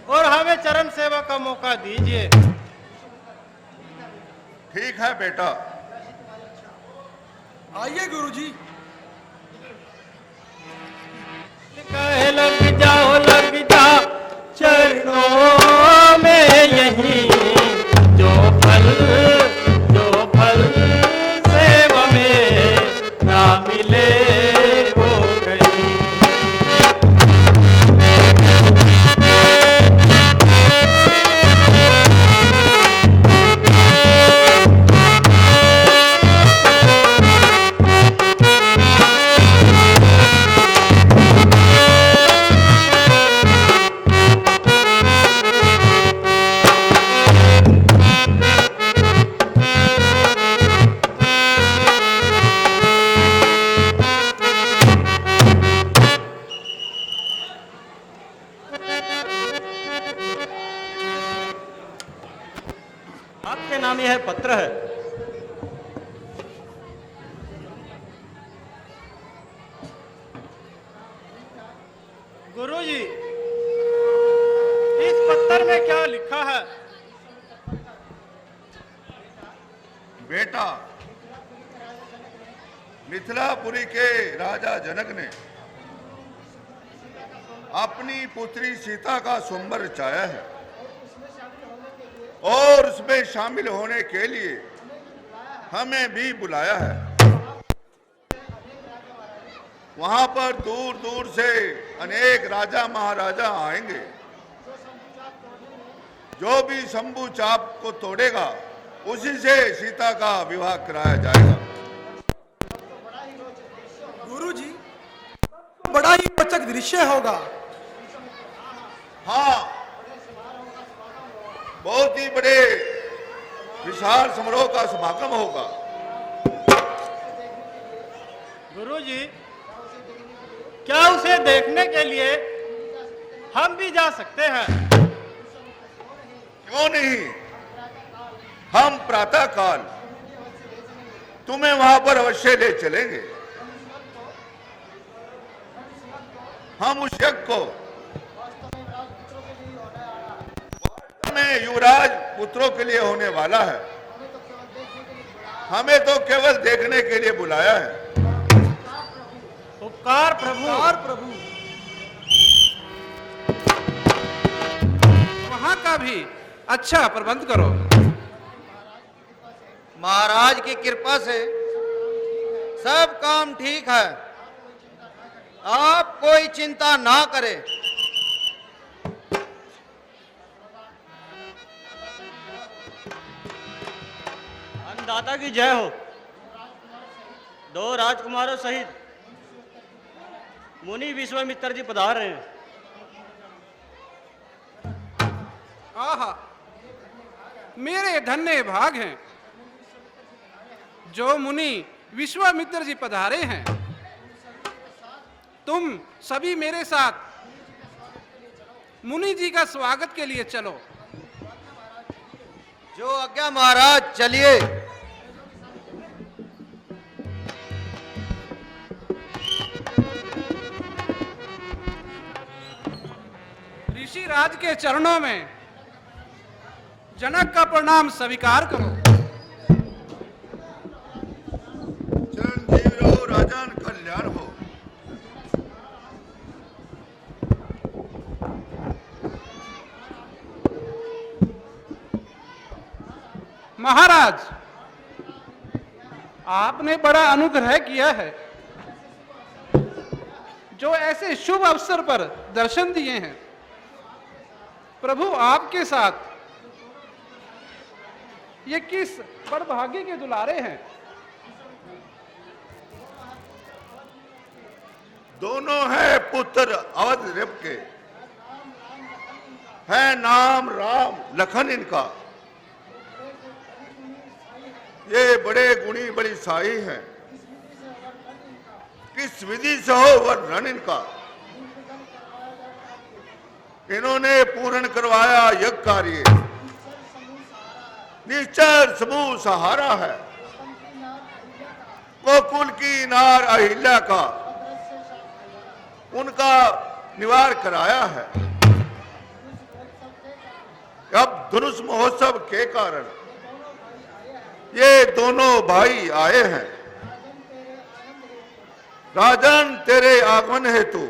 और हमें चरण सेवा का मौका दीजिए। ठीक है बेटा। आइए गुरुजी। लग जा चरणों में यही जो फल सेवा में ना मिले वो कहीं। आपके नाम यह पत्र है। गुरुजी, इस पत्र में क्या लिखा है? बेटा, मिथिलापुरी के राजा जनक ने अपनी पुत्री सीता का स्वयंवर रचाया है और उसमें शामिल होने के लिए हमें भी बुलाया है। वहां पर दूर दूर से अनेक राजा महाराजा आएंगे। जो भी शंभू चाप को तोड़ेगा उसी से सीता का विवाह कराया जाएगा। गुरुजी, बड़ा ही रोचक दृश्य होगा। हाँ, बहुत ही बड़े विशाल समारोह का समागम होगा। गुरुजी, क्या उसे देखने के लिए हम भी जा सकते हैं? क्यों नहीं, हम प्रातः काल तुम्हें वहां पर अवश्य ले चलेंगे। हम उस यज्ञ को में युवराज पुत्रों के लिए होने वाला है। हमें तो केवल देखने के लिए बुलाया है। उपकार प्रभु। उपकार प्रभु। वहां का भी अच्छा प्रबंध करो। महाराज की कृपा से सब काम ठीक है, आप कोई चिंता ना करें। दाता की जय हो। दो राजकुमारों सहित मुनि विश्वामित्र जी पधार रहे हैं। आहा, मेरे धन्य भाग हैं जो मुनि विश्वामित्र जी पधारे हैं। तुम सभी मेरे साथ मुनि जी का स्वागत के लिए चलो। जो आज्ञा महाराज, चलिए। ऋषिराज के चरणों में जनक का प्रणाम स्वीकार करो। चिरंजीव रहो, राजन कल्याण हो। महाराज, आपने बड़ा अनुग्रह किया है जो ऐसे शुभ अवसर पर दर्शन दिए हैं। प्रभु आपके साथ ये किस बड़भाग्य के दुलारे हैं। दोनों है पुत्र अवध रिप के, है नाम राम लखन इनका। ये बड़े गुणी बड़ी साई हैं, किस विधि से हो वर्णन इनका। इन्होंने पूर्ण करवाया यज्ञ कार्य, निश्चर समूह सहारा है। गोकुल की नार अहिल्या का उनका निवार कराया है। कब धनुष महोत्सव के कारण ये दोनों भाई आए हैं। राजन, तेरे आगमन हेतु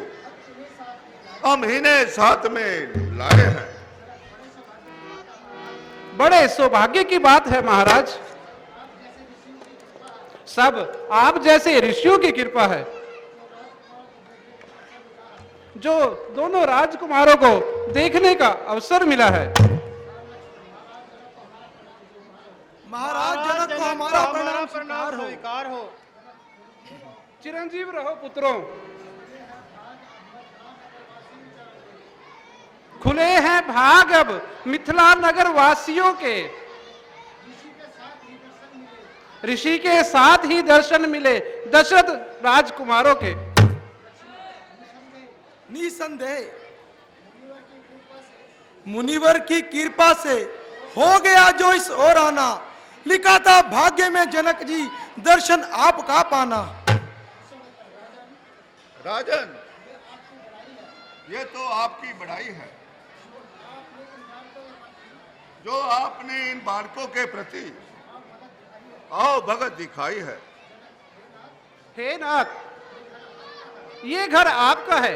हम इन्हें साथ में लाए हैं। बड़े सौभाग्य की बात है महाराज, सब आप जैसे ऋषियों की कृपा है जो दोनों राजकुमारों को देखने का अवसर मिला है। महाराज जनक को हमारा प्रणाम स्वीकार हो। चिरंजीव रहो पुत्रों। खुले हैं भाग अब मिथिला नगर वासियों के, ऋषि के साथ ही दर्शन मिले दशरथ राजकुमारों के। निसंदेह मुनिवर की कृपा से हो गया जो इस ओर आना, लिखा था भाग्य में जनक जी दर्शन आपका पाना। राजन, ये तो आपकी बड़ाई है जो आपने इन बालकों के प्रति आओ भगत दिखाई है। हे नाथ, ये घर आपका है,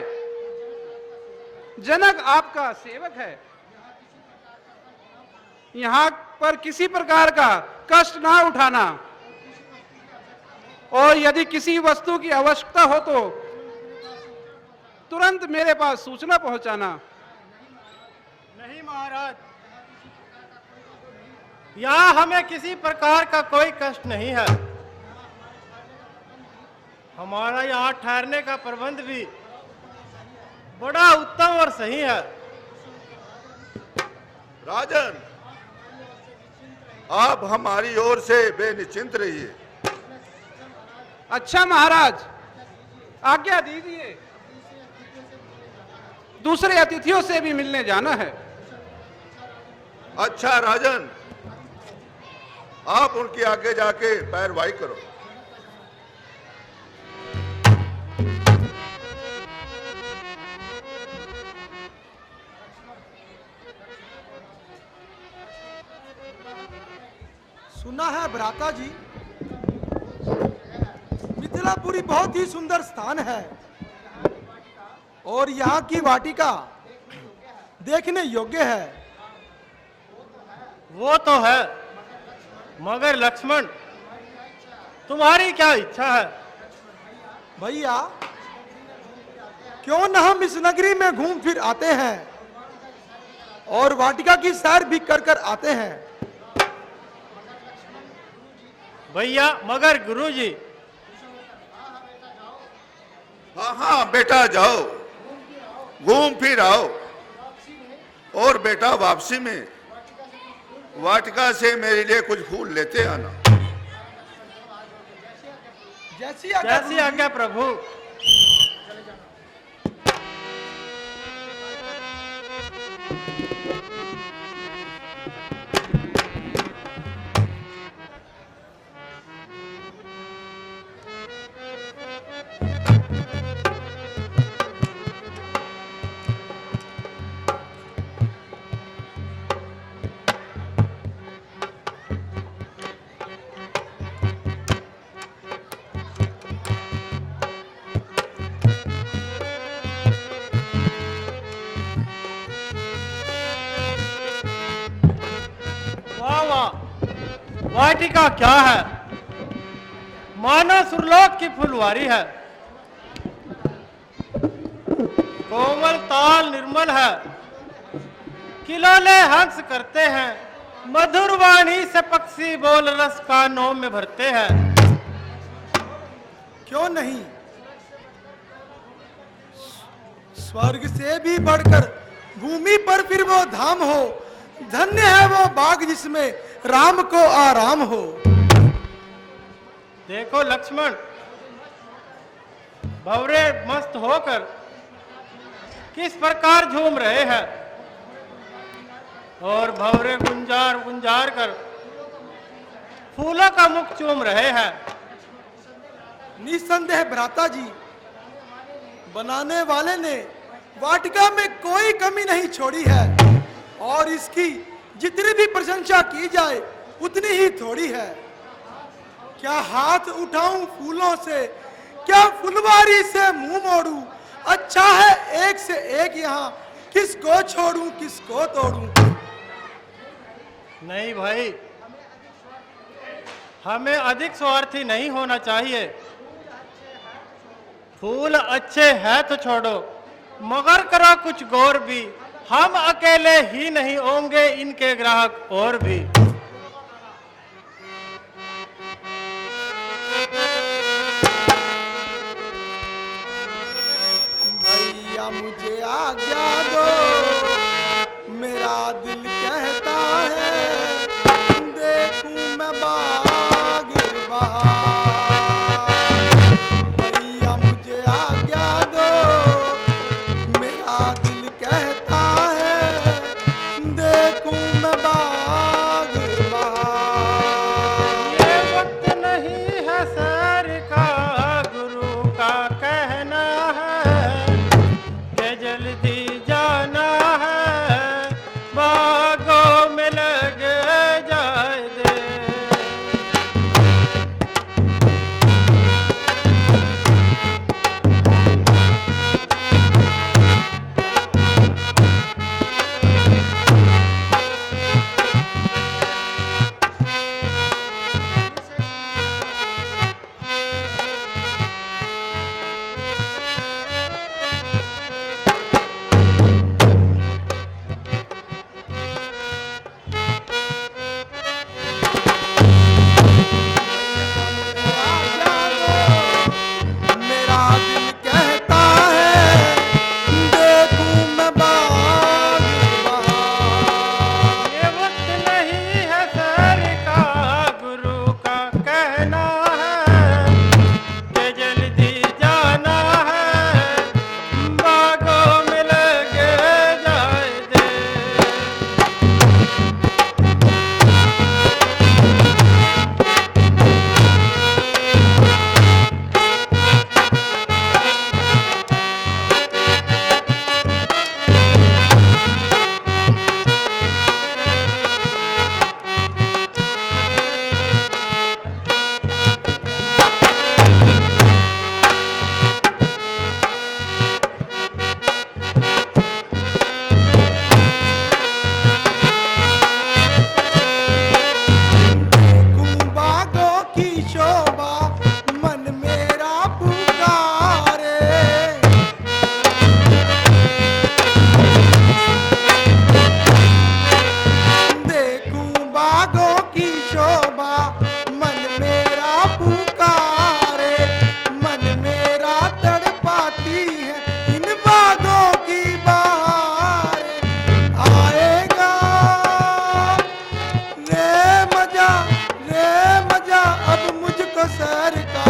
जनक आपका सेवक है। यहाँ पर किसी प्रकार का कष्ट ना उठाना, और यदि किसी वस्तु की आवश्यकता हो तो तुरंत मेरे पास सूचना पहुंचाना। नहीं महाराज, यहाँ हमें किसी प्रकार का कोई कष्ट नहीं है। हमारा यहाँ ठहरने का प्रबंध भी बड़ा उत्तम और सही है। राजन, आप हमारी ओर से बेनिश्चिंत रहिए। अच्छा महाराज, आज्ञा दीजिए, दूसरे अतिथियों से भी मिलने जाना है। अच्छा राजन, आप उनके आगे जाके पैरवाई करो। सुना है भ्राता जी, मिथिलापुरी बहुत ही सुंदर स्थान है और यहाँ की वाटिका देखने योग्य है। वो तो है, मगर लक्ष्मण तुम्हारी क्या इच्छा है? भैया, क्यों न हम इस नगरी में घूम फिर आते हैं और वाटिका की सैर भी कर कर आते हैं। भैया, मगर गुरुजी। हाँ हाँ बेटा, जाओ घूम फिर आओ, और बेटा वापसी में वाटिका से मेरे लिए कुछ फूल लेते आना। जैसी आज्ञा प्रभु। वाटिका क्या है? मानो सुरलोक की फुलवारी है। कोमल ताल निर्मल है, खिलौने हंस करते हैं, मधुर वाणी से पक्षी बोल रस कानों में भरते हैं। क्यों नहीं, स्वर्ग से भी बढ़कर भूमि पर फिर वो धाम हो। धन्य है वो बाग जिसमें राम को आराम हो। देखो लक्ष्मण, भंवरे मस्त होकर किस प्रकार झूम रहे हैं, और भंवरे गुंजार गुंजार कर फूलों का मुख चूम रहे हैं। निसंदेह भ्राता जी, बनाने वाले ने वाटिका में कोई कमी नहीं छोड़ी है और इसकी जितनी भी प्रशंसा की जाए उतनी ही थोड़ी है। क्या हाथ उठाऊं फूलों से, क्या फुलवारी से मुंह मोड़ूं? अच्छा है एक से एक यहाँ, किसको छोड़ूं किसको तोड़ूं? नहीं भाई, हमें अधिक स्वार्थी नहीं होना चाहिए। फूल अच्छे हैं तो छोड़ो, मगर करो कुछ गौर भी। हम अकेले ही नहीं होंगे, इनके ग्राहक और भी। भैया मुझे आज्ञा दो, मेरा दिल कहता है देखूं मैं बाग बहार। भैया मुझे आज्ञा दो, मेरा दिल कहता है देखूं मैं बाग बहार। ये वक्त नहीं है सर का, गुरु का कहना है कि जल्दी जाना है, बागों में लग जाए दे। मेरा दिल कहता है देखूं मैं बाग बहार। ये वक्त नहीं है सर का, गुरु का कहना है कि जल्दी जाना है, बागों में लग जाए दे। देखूं बागों की शोभा, मन मेरा पुकारे। देखूं बागों की शोभा, मन मेरा पुकारे। मन मेरा तड़पाती है इन बागों की बहार। आएगा रे मजा अब मुझको सैर का।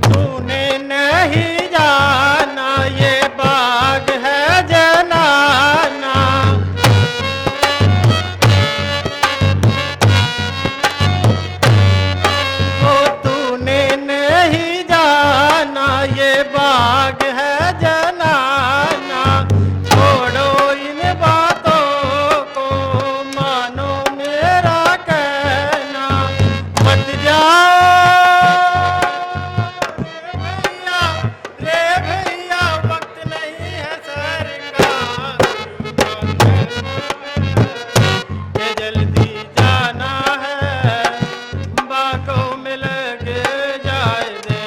तूने नहीं जाना ये बाग है जनाना, ओ तूने नहीं जाना ये बाग है जनाना। छोड़ो इन बातों को, मानो मेरा कहना, मत जाओ रे भैया, वक्त नहीं है सर का, ये जल्दी जाना है, बागों में लग जाए दे।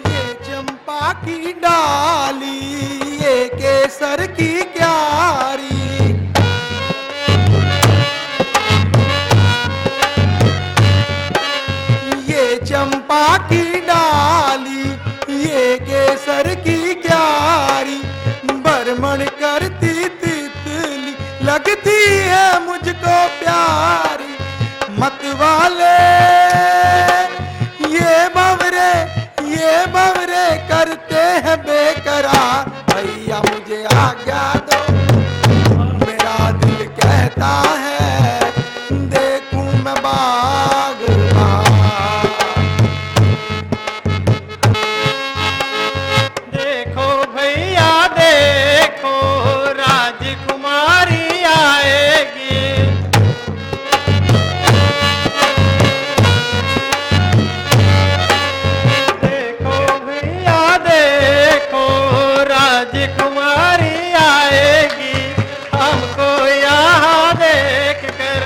ये चंपा की डाली, ये केसर की क्यारी। ये चंपा की डाली, ये केसर की क्यारी। बरमण करती तित लगती है मुझको प्यारी मत वाले, ये बवरे करते हैं बेकरार। भैया मुझे आज्ञा दो, मेरा दिल कहता है देखूं मैं बाग बाग। देखो भैया देखो राजकुमारी आएगी। देखो भैया देखो राजकुमारी आएगी। हमको यहाँ देख कर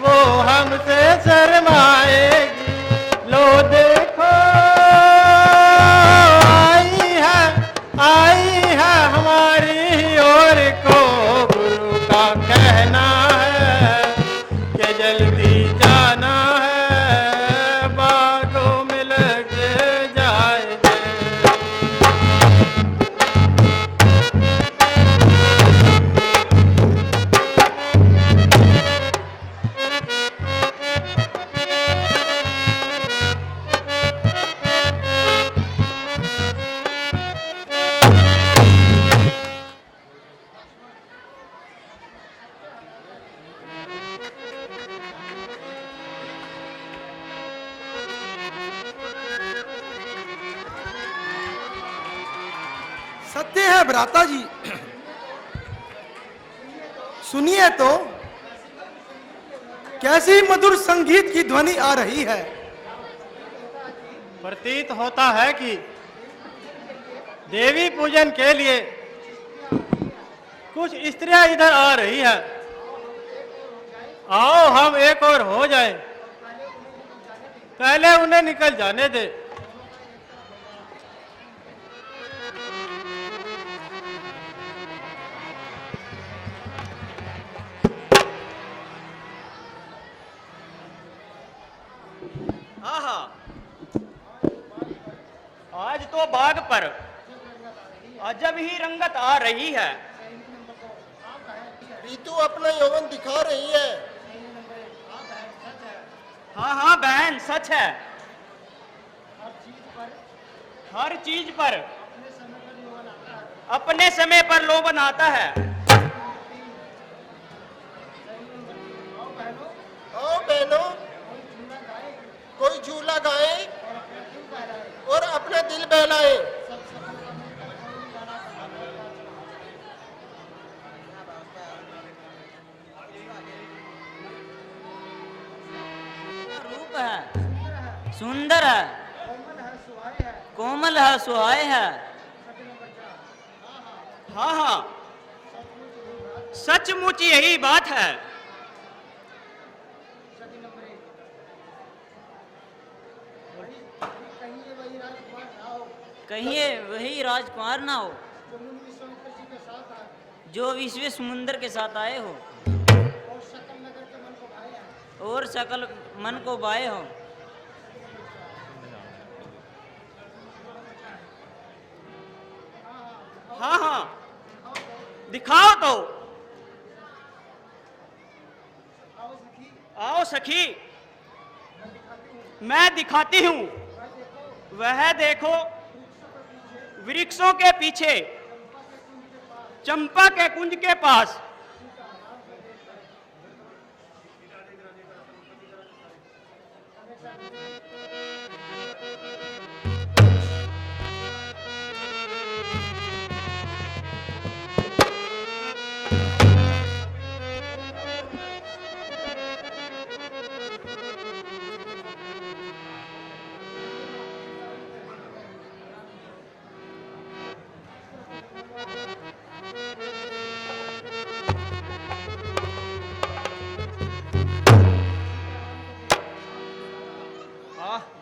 वो हमसे शर्माएगी। लो देखो आई है हमारी ओर को। गुरु का कहना है कि जल्दी जाना है, बागों में लग जाएंगे। सत्य है भ्राता जी, सुनिए तो कैसी मधुर संगीत की ध्वनि आ रही है। प्रतीत होता है कि देवी पूजन के लिए कुछ स्त्रियां इधर आ रही है। आओ हम एक और हो जाएं, पहले उन्हें निकल जाने दे। आहा, आज तो बाग पर अजब ही रंगत आ रही है। रीतु अपना यौवन दिखा रही है। हाँ हाँ बहन, सच है। हर चीज पर अपने समय पर लोभन आता है। आओ बहनों, कोई झूला गाए और अपना दिल बहलाए। रूप है, सुंदर है, कोमल है, सुहाए है। हाँ हाँ, सचमुच यही बात है। कहीं ये वही राजकुमार ना हो जो विश्व समुंदर के साथ आए हो और सकल मन को बाए हो। हाँ हाँ, दिखाओ तो। आओ सखी, मैं दिखाती हूँ। वह देखो, वृक्षों के पीछे चंपा के कुंज के पास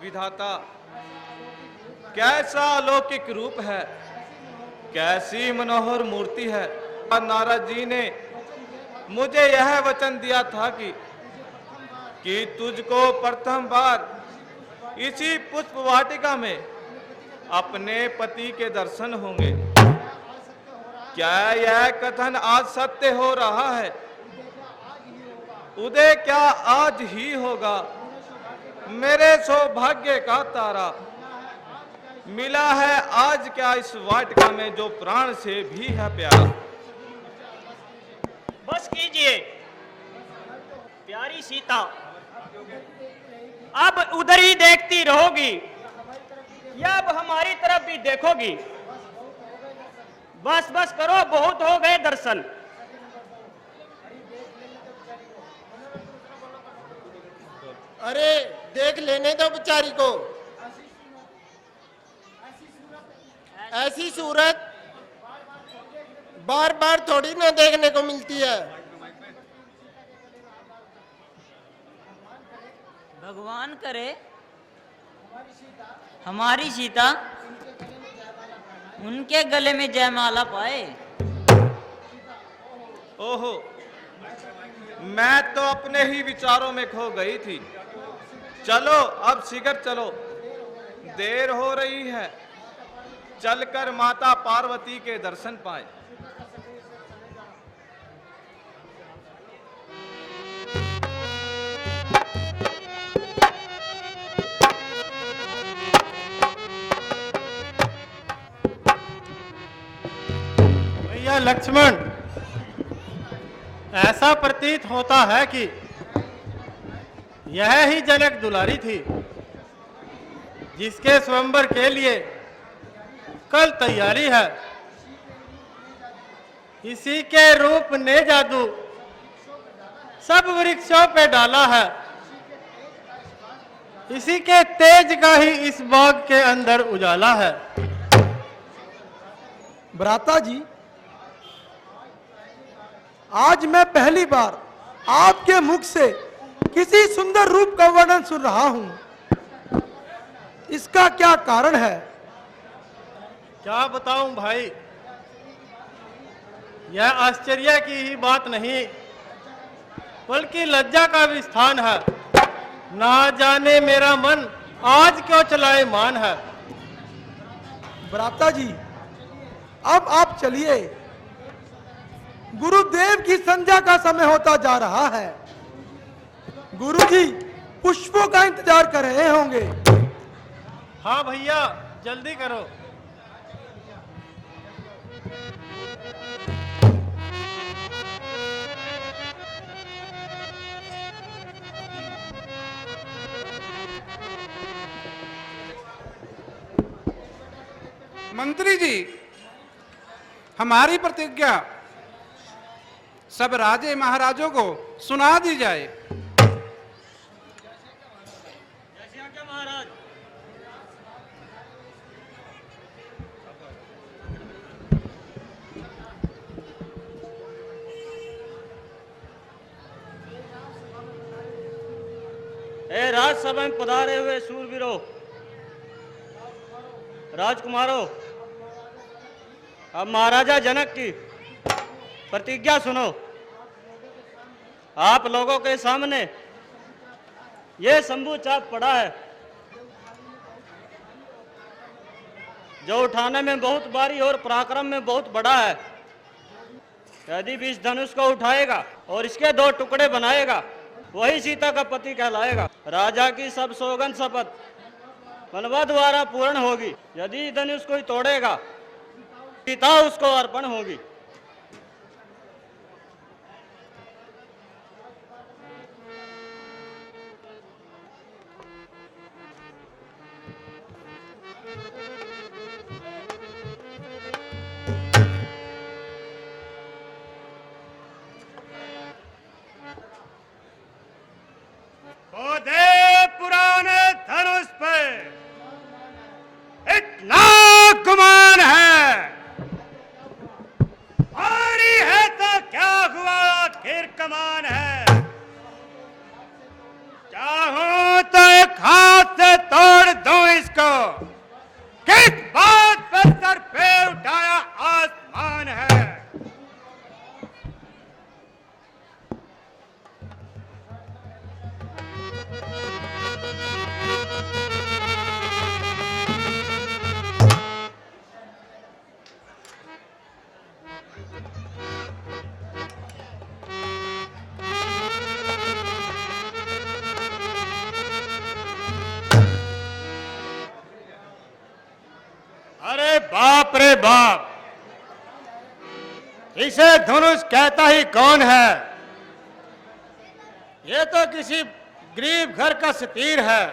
विधाता, कैसा अलौकिक रूप है, कैसी मनोहर मूर्ति है। और नारद जी ने मुझे यह वचन दिया था कि तुझको प्रथम बार इसी पुष्प वाटिका में अपने पति के दर्शन होंगे। क्या यह कथन आज सत्य हो रहा है? उदय क्या आज ही होगा, मेरे सौभाग्य का तारा। मिला है आज क्या इस वाटिका में, जो प्राण से भी है प्यारा। बस कीजिए प्यारी सीता, अब उधर ही देखती रहोगी या अब हमारी तरफ भी देखोगी? बस बस करो, बहुत हो गए दर्शन। अरे देख लेने दो बेचारी को। ऐसी सूरत बार बार थोड़ी ना देखने को मिलती है। भगवान करे हमारी सीता उनके गले में जयमाला पाए। ओहो, मैं तो अपने ही विचारों में खो गई थी। चलो अब शीघ्र चलो, देर हो रही है। चलकर माता पार्वती के दर्शन पाए। भैया लक्ष्मण, ऐसा प्रतीत होता है कि यह ही जनक दुलारी थी, जिसके स्वयंवर के लिए कल तैयारी है। इसी के रूप ने जादू सब वृक्षों पे डाला है। इसी के तेज का ही इस बाग के अंदर उजाला है। भ्राता जी, आज मैं पहली बार आपके मुख से किसी सुंदर रूप का वर्णन सुन रहा हूं। इसका क्या कारण है? क्या बताऊं भाई, यह आश्चर्य की ही बात नहीं, बल्कि लज्जा का भी स्थान है। ना जाने मेरा मन आज क्यों चलाए मान है। भ्राता जी, अब आप चलिए, गुरुदेव की संध्या का समय होता जा रहा है। गुरुजी पुष्पों का इंतजार कर रहे होंगे। हाँ भैया, जल्दी करो। मंत्री जी, हमारी प्रतिज्ञा सब राजे महाराजों को सुना दी जाए। महाराज, ए राजसभा में पधारे हुए शूरवीरों, राजकुमारों, अब महाराजा जनक की प्रतिज्ञा सुनो। आप लोगों के सामने ये शंभू चाप पड़ा है, जो उठाने में बहुत भारी और पराक्रम में बहुत बड़ा है। यदि भी इस धनुष को उठाएगा और इसके 2 टुकड़े बनाएगा, वही सीता का पति कहलाएगा। राजा की सब सौगंध शपथ मनवा द्वारा पूर्ण होगी। यदि धनुष कोई तोड़ेगा, सीता उसको अर्पण होगी। पुराने धनुष पे इतना गुमान है, भारी है तो क्या हुआ, आखिर कमान है। चाहूं तो एक हाथ से तोड़ दूं इसको, कि बाप रे बाप, इसे धनुष कहता ही कौन है? ये तो किसी गरीब घर का सतीर है।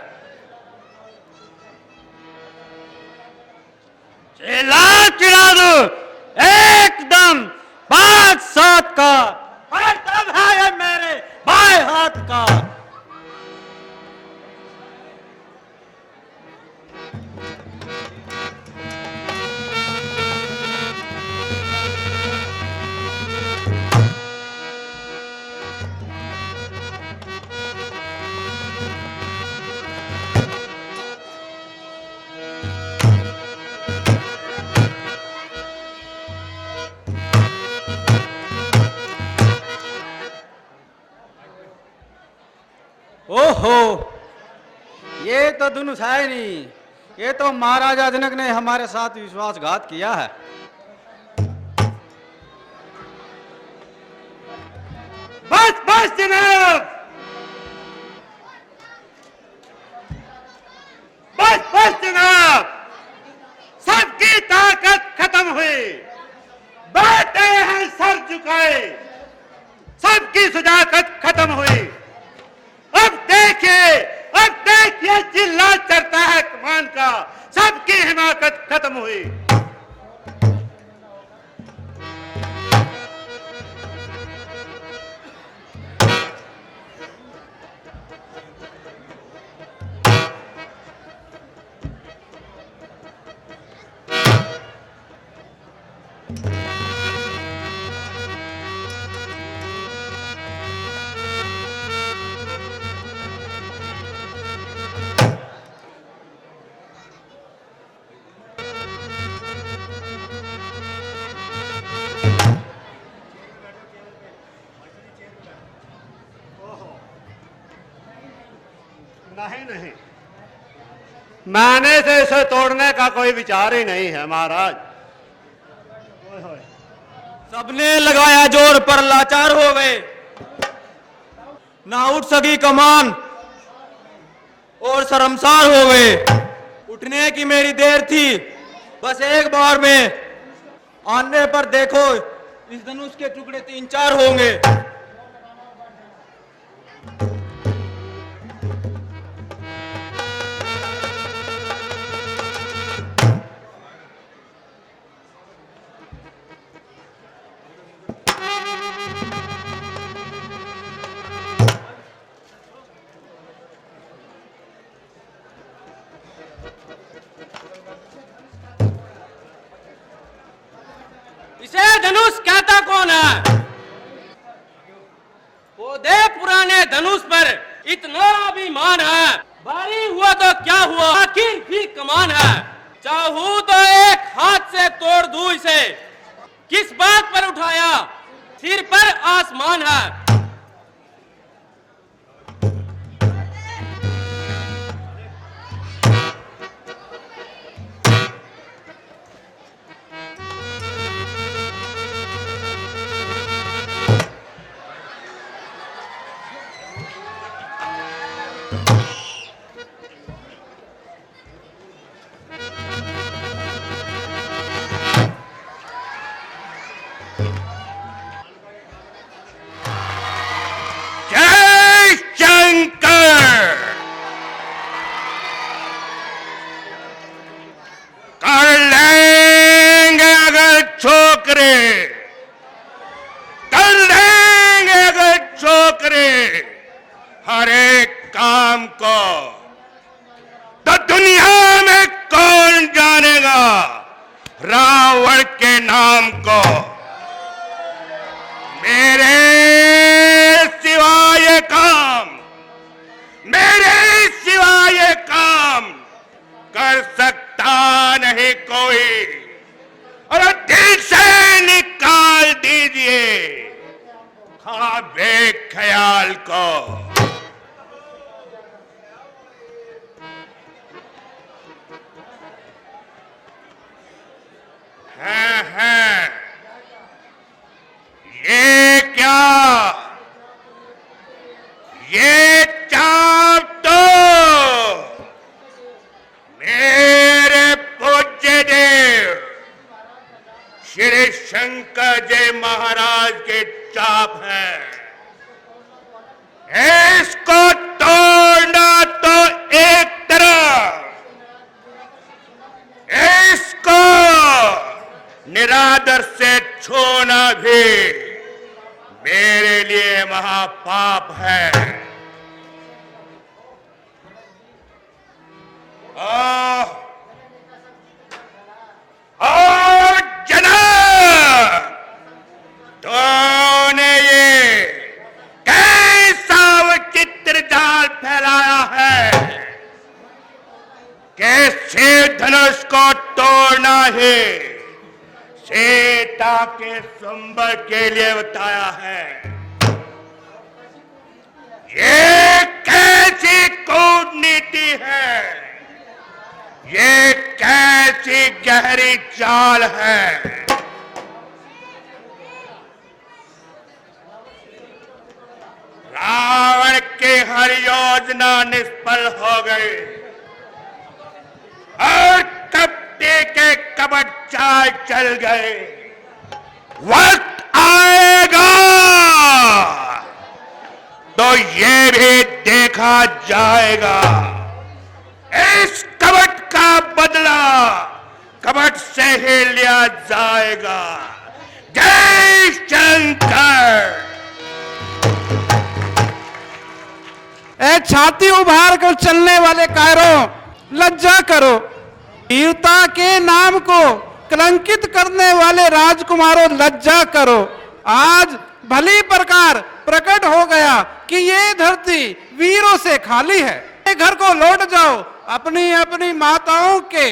चिल्ला दो एकदम 5-7 का, और तब है ये मेरे बाएं हाथ का। ओहो, ये तो धनुष है नहीं, ये तो महाराजा जनक ने हमारे साथ विश्वासघात किया है। बस बस जनाब, बस बस जनाब, सबकी ताकत खत्म हुई, बैठे हैं सर झुकाए, सबकी सदाकत खत्म हुई। अब देखिए जिल्ला चढ़ता है कमान का, सबकी हिमाकत खत्म हुई। नहीं, मैंने से इसे तोड़ने का कोई विचार ही नहीं है महाराज। सबने लगाया जोर पर लाचार हो गए, ना उठ सकी कमान और शर्मसार हो गए। उठने की मेरी देर थी, बस एक बार में आने पर देखो इस धनुष के टुकड़े 3-4 होंगे। इसे धनुष कहता कौन है? वो दे पुराने धनुष पर इतना अभिमान है, भारी हुआ तो क्या हुआ, आखिर भी कमान है। चाहूं तो एक हाथ से तोड़ दूं इसे, किस बात पर उठाया, सिर पर आसमान है। हर एक काम को तो दुनिया में कौन जानेगा रावण के नाम को। मेरे सिवाय काम, मेरे सिवाय काम कर सकता नहीं कोई। और दिल से निकाल दीजिए ख्वाबे ख्याल को। है ये क्या शंकर जय महाराज के चाप है। इसको तोड़ना तो एक तरफ, इसको निरादर से छूना भी मेरे लिए महापाप है। और जनाब, तूने ये कैसा विचित्र जाल फैलाया है कि शिव धनुष को तोड़ना ही सीता के संबर के लिए बताया है। ये कैसी कूटनीति है, ये कैसी गहरी चाल है। रावण की हर योजना निष्फल हो गई और कपटे के कपट चाल चल गए। वक्त आएगा तो ये भी देखा जाएगा, इस कपट का बदला कपट से ही लिया जाएगा। जय शंकर। ए छाती उभार कर चलने वाले कायरों, लज्जा करो। वीरता के नाम को कलंकित करने वाले राजकुमारों, लज्जा करो। आज भली प्रकार प्रकट हो गया कि ये धरती वीरों से खाली है। घर को लौट जाओ, अपनी अपनी माताओं के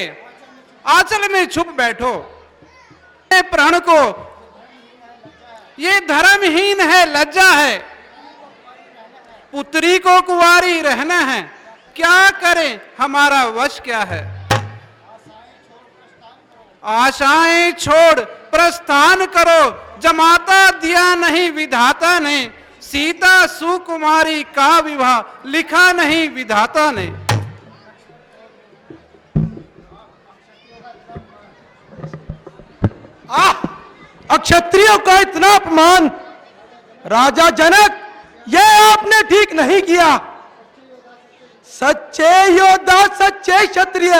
आंचल में छुप बैठो। प्राण को ये धर्महीन है, लज्जा है। पुत्री को कुंवारी रहना है, क्या करें, हमारा वश क्या है। आशाएं छोड़ प्रस्थान करो, जमाता दिया नहीं विधाता ने। सीता सुकुमारी का विवाह लिखा नहीं विधाता ने। अक्षत्रियों का इतना अपमान, राजा जनक, यह आपने ठीक नहीं किया। सच्चे योद्धा, सच्चे क्षत्रिय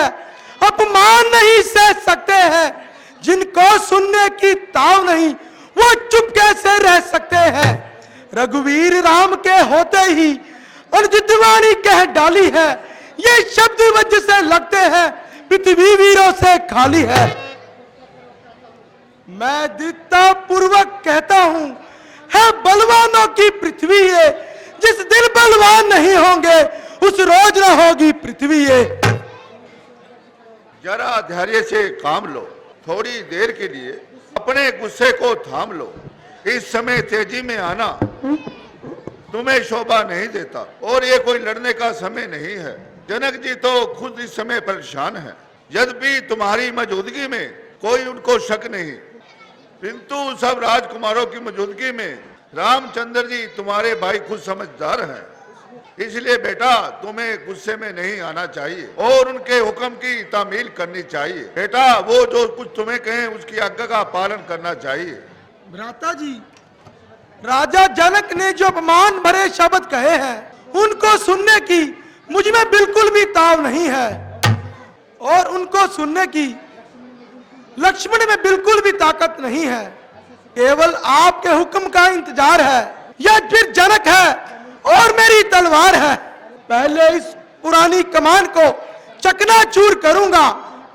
अपमान नहीं सह सकते हैं। जिनको सुनने की ताव नहीं, वो चुप कैसे रह सकते हैं। रघुवीर राम के होते ही अनुचितवाणी कह डाली है। ये शब्द वज्र से लगते हैं, पृथ्वी वीरों से खाली है। मैं दृढ़ता पूर्वक कहता हूं, है बलवानों की पृथ्वी ये। जिस दिन बलवान नहीं होंगे, उस रोज न होगी पृथ्वी ये। जरा धैर्य से काम लो, थोड़ी देर के लिए अपने गुस्से को थाम लो। इस समय तेजी में आना तुम्हें शोभा नहीं देता और ये कोई लड़ने का समय नहीं है। जनक जी तो खुद इस समय परेशान है, यद्यपि तुम्हारी मौजूदगी में कोई उनको शक नहीं, किंतु सब राजकुमारों की मौजूदगी में रामचंद्र जी तुम्हारे भाई खुद समझदार हैं। इसलिए बेटा तुम्हें गुस्से में नहीं आना चाहिए और उनके हुक्म की तामील करनी चाहिए। बेटा वो जो कुछ तुम्हें कहें उसकी आज्ञा का पालन करना चाहिए। भ्राता जी, राजा जनक ने जो अपमान भरे शब्द कहे हैं, उनको सुनने की मुझ में बिल्कुल भी ताव नहीं है और उनको सुनने की लक्ष्मण में बिल्कुल भी ताकत नहीं है। केवल आपके हुक्म का इंतजार है। यह फिर जनक है और मेरी तलवार है। पहले इस पुरानी कमान को चकनाचूर करूंगा,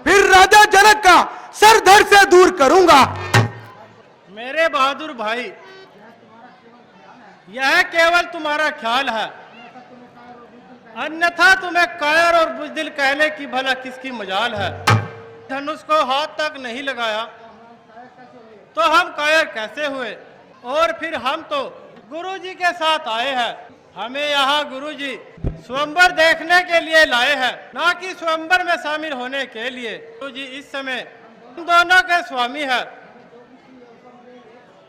फिर राजा जनक का सर धड़ से दूर करूंगा। मेरे बहादुर भाई, यह केवल तुम्हारा ख्याल है, अन्यथा तुम्हें कायर और बुजदिल कहने की भला किसकी मजाल है। धनुष को हाथ तक नहीं लगाया तो हम कायर कैसे हुए। और फिर हम तो गुरुजी के साथ आए हैं। हमें यहाँ गुरुजी स्वयंवर देखने के लिए लाए हैं, ना कि स्वयंवर में शामिल होने के लिए। गुरुजी इस समय हम दोनों के स्वामी है।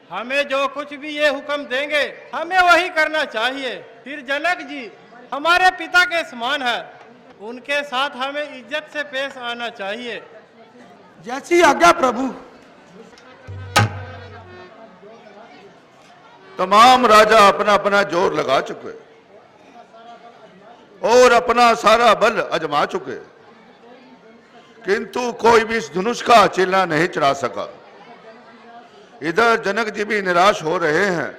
हमें जो कुछ भी ये हुक्म देंगे हमें वही करना चाहिए। फिर जनक जी हमारे पिता के समान है, उनके साथ हमें इज्जत से पेश आना चाहिए। जैसी आज्ञा प्रभु। तमाम राजा अपना अपना जोर लगा चुके और अपना सारा बल आजमा चुके, किंतु कोई भी इस धनुष का चिल्ला नहीं चढ़ा सका। इधर जनक जी भी निराश हो रहे हैं।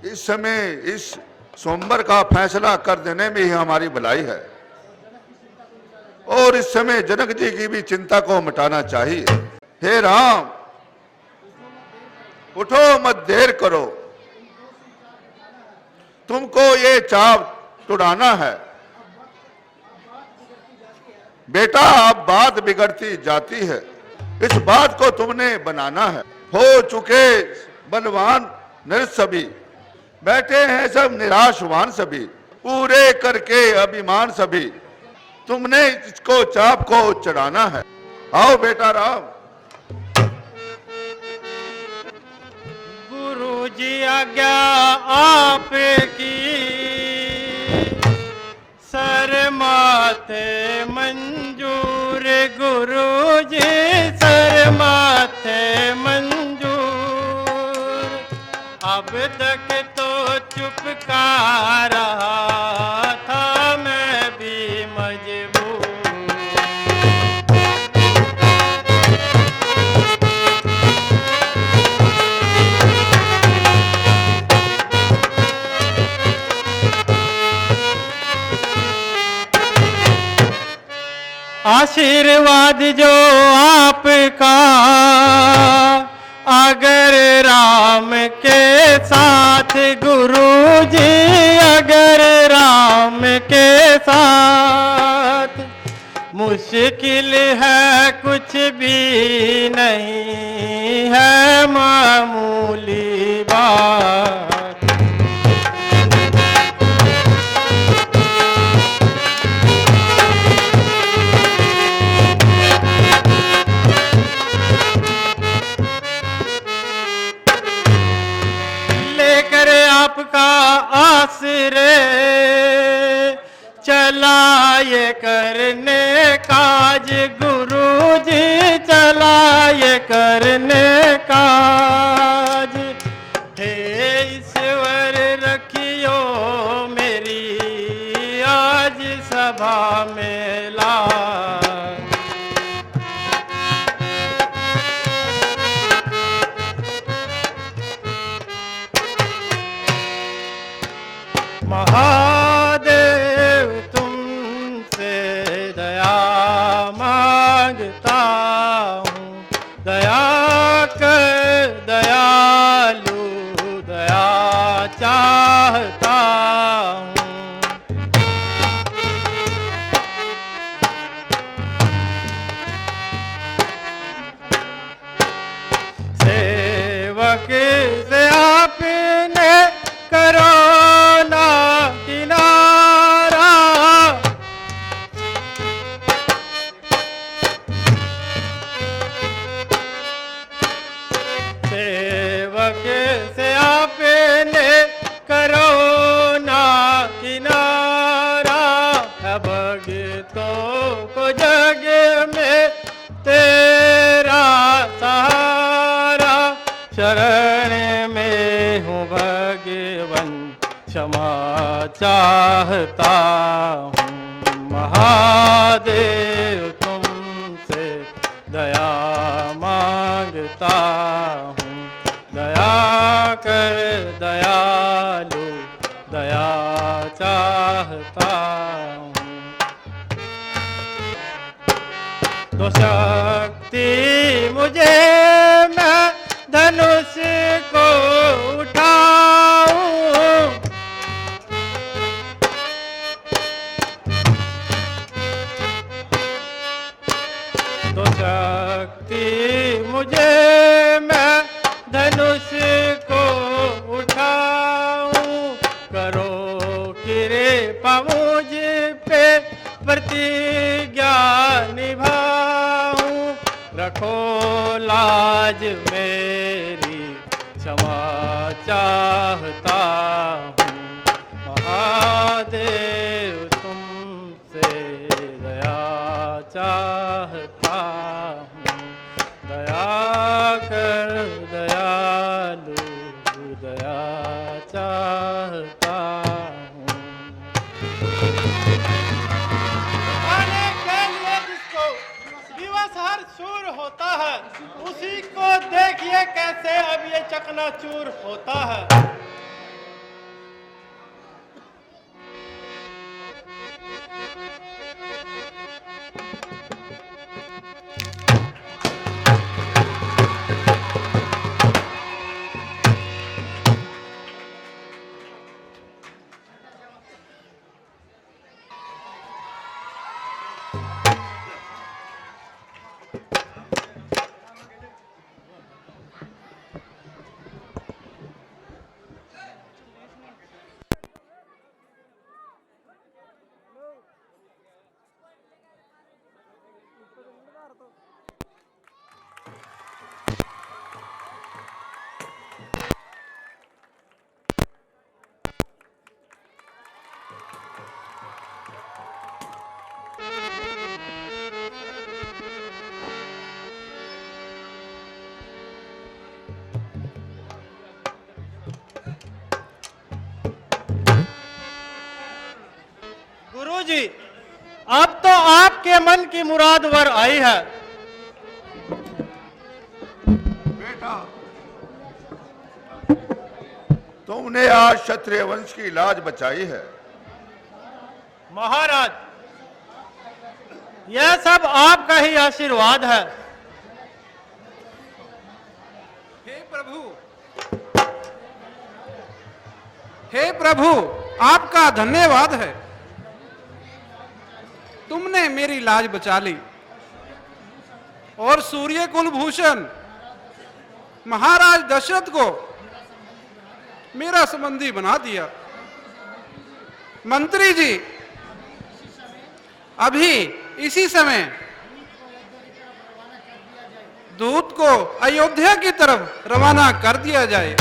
इस समय इस सोमवार का फैसला कर देने में ही हमारी भलाई है और इस समय जनक जी की भी चिंता को मिटाना चाहिए। हे राम, उठो, मत देर करो, तुमको ये चाव तुड़ाना है। बेटा, अब बात बिगड़ती जाती है, इस बात को तुमने बनाना है। हो चुके बलवान नर सभी, बैठे हैं सब निराशवान सभी, पूरे करके अभिमान सभी, तुमने इसको चाप को चढ़ाना है। आओ बेटा राम। गुरु जी आज्ञा आपकी, सर माथे मंजूर। गुरु जी सर माथे मंजूर। अब तक तो चुप का रहा था मैं भी मजबूर। आशीर्वाद जो आपका अगर राम के साथ, गुरु जी अगर राम के साथ, मुश्किल है कुछ भी नहीं है मामूली बात। आपका आसरे चला ये करने काज, गुरु जी चला ये करने काज। हे ईश्वर रखियो मेरी आज सभा में लाज। महादेव तुमसे दया मांगता हूँ, दया कर दयालु दया चाहता हूँ। सेवक से आपने करो से आपने करो ना किनारा। भगतों को जग में तेरा सहारा, शरण में हूँ भगवन क्षमा चाहता हूँ। महादेव तुमसे दया मांगता हूँ, दया कर दयालु दया चाहता हूँ। तो शक्ति मुझे मैं धनुष को उठाऊं, तो शक्ति मुझे मैं धनुष को उठाऊं। करो कृपा मुझ पे प्रतिज्ञा निभाऊं। रखो लाज मेरी क्षमा चाहता हूँ। महादेव तुमसे दया चाहता हूँ, दया कर दयालु होता है, उसी को देखिए कैसे अब ये चकनाचूर होता है। गुरुजी, अब तो आपके मन की मुराद वर आई है। बेटा, तुमने आज क्षत्रिय वंश की लाज बचाई है। महाराज, यह सब आपका ही आशीर्वाद है। हे प्रभु, आपका धन्यवाद है। तुमने मेरी लाज बचा ली और सूर्य कुलभूषण महाराज दशरथ को मेरा संबंधी बना दिया। मंत्री जी, अभी इसी समय दूत को अयोध्या की तरफ रवाना कर दिया जाए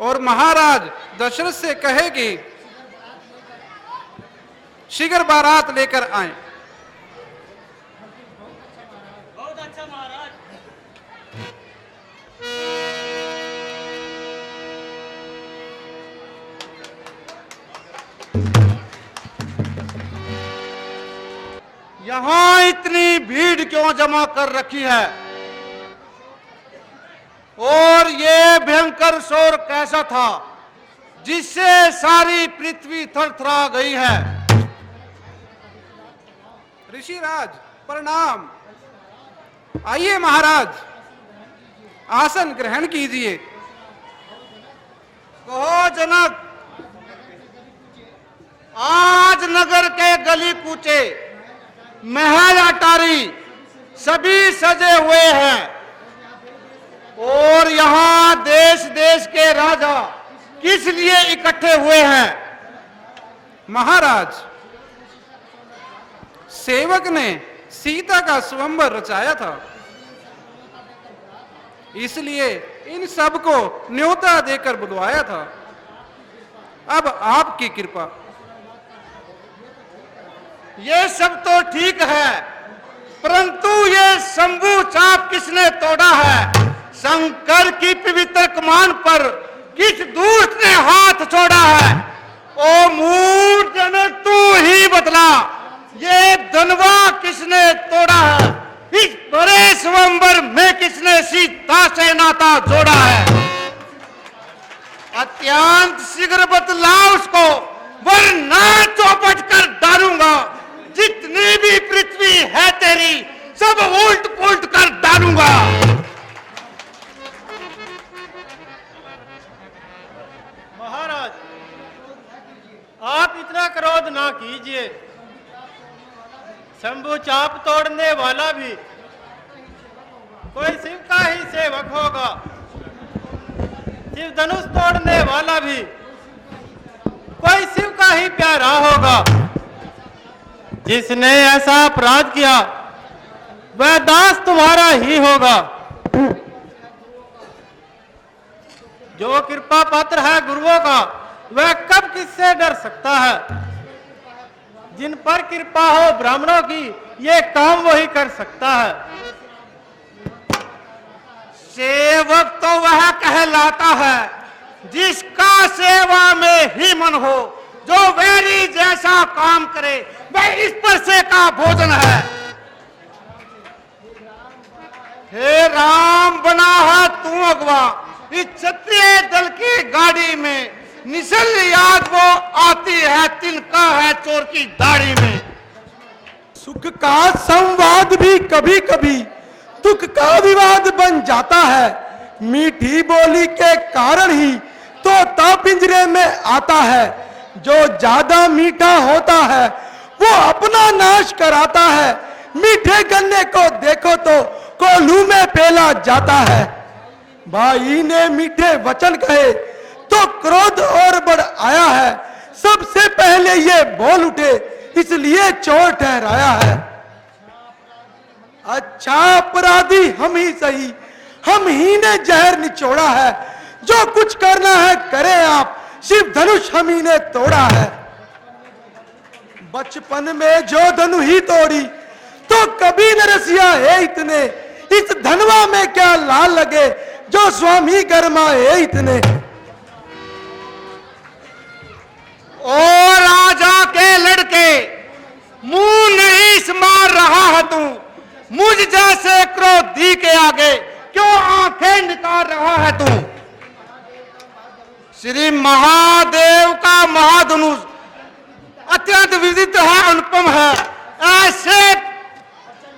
और महाराज दशरथ से कहे कि शीघ्र बारात लेकर आए। बहुत अच्छा महाराज। यहां इतनी भीड़ क्यों जमा कर रखी है और ये भयंकर शोर कैसा था जिससे सारी पृथ्वी थरथरा गई है? ऋषिराज प्रणाम। आइए महाराज, आसन ग्रहण कीजिए। कहो जनक, आज नगर के गली कूचे, महल अटारी सभी सजे हुए हैं और यहाँ देश देश के राजा किस लिए इकट्ठे हुए हैं? महाराज, सेवक ने सीता का स्वयंवर रचाया था, इसलिए इन सब को न्योता देकर बुलवाया था। अब आपकी कृपा। ये सब तो ठीक है, परंतु ये शंभू चाप किसने तोड़ा है? शंकर की पवित्र कमान पर किस दूत ने हाथ छोड़ा है? ओ मूर्ख जनक, तू ही बतला, ये धनवा किसने तोड़ा है? इस बड़े स्वयंवर में किसने सीता से नाता जोड़ा है? अत्यंत शीघ्र बतला उसको, वरना चौपट कर डालूंगा। जितनी भी पृथ्वी है तेरी, सब उल्ट पुल्ट कर डालूंगा। महाराज, आप इतना क्रोध ना कीजिए। शंभू चाप तोड़ने वाला भी कोई शिव का ही सेवक होगा, शिव धनुष तोड़ने वाला भी कोई शिव का ही प्यारा होगा। जिसने ऐसा अपराध किया वह दास तुम्हारा ही होगा। जो कृपा पात्र है गुरुओं का, वह कब किससे डर सकता है? जिन पर कृपा हो ब्राह्मणों की, ये काम वही कर सकता है। सेवक तो वह कहलाता है जिसका सेवा में ही मन हो, जो वैरी जैसा काम करे वह इस पर से का भोजन है। हे राम, बना है तू अगवा इस क्षत्रिय दल की गाड़ी में, निशल याद वो आती है तिनका है चोर की दाढ़ी में। सुख का संवाद भी कभी कभी दुख का विवाद बन जाता है। मीठी बोली के कारण ही तोता पिंजरे में आता है। जो ज्यादा मीठा होता है वो अपना नाश कराता है। मीठे गन्ने को देखो तो कोल्हू में पेला जाता है। भाई ने मीठे वचन कहे तो क्रोध और बढ़ आया है। सबसे पहले ये बोल उठे इसलिए चोर ठहराया है। अच्छा अपराधी हम ही सही, हम ही ने जहर निचोड़ा है। जो कुछ करना है करे आप, शिव धनुष हम ही ने तोड़ा है। बचपन में जो धनु ही तोड़ी तो कभी न रसिया है इतने। इस धनवा में क्या लाल लगे जो स्वामी गरमा है इतने। ओ राजा के लड़के, मुंह नहीं मार रहा है तू, मुझ जैसे क्रोधी के आगे क्यों आंखें निकाल रहा है तू। श्री महादेव का महाधनुष अत्यंत विदित है, अनुपम है। ऐसे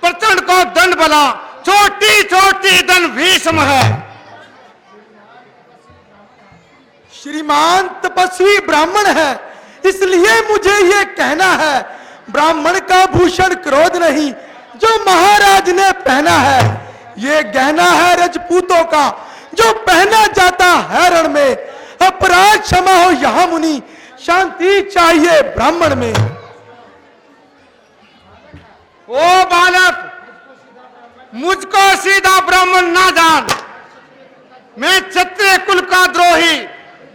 प्रचंड को दंड बला, छोटी छोटी दंड भीष्म है। श्रीमान तपस्वी ब्राह्मण है, इसलिए मुझे ये कहना है। ब्राह्मण का भूषण क्रोध नहीं जो महाराज ने पहना है। ये गहना है राजपूतों का जो पहना जाता है रण में। अपराध क्षमा हो यहाँ मुनि, शांति चाहिए ब्राह्मण में। ओ बालक, मुझको सीधा ब्राह्मण ना जान। मैं क्षत्रिय कुल का द्रोही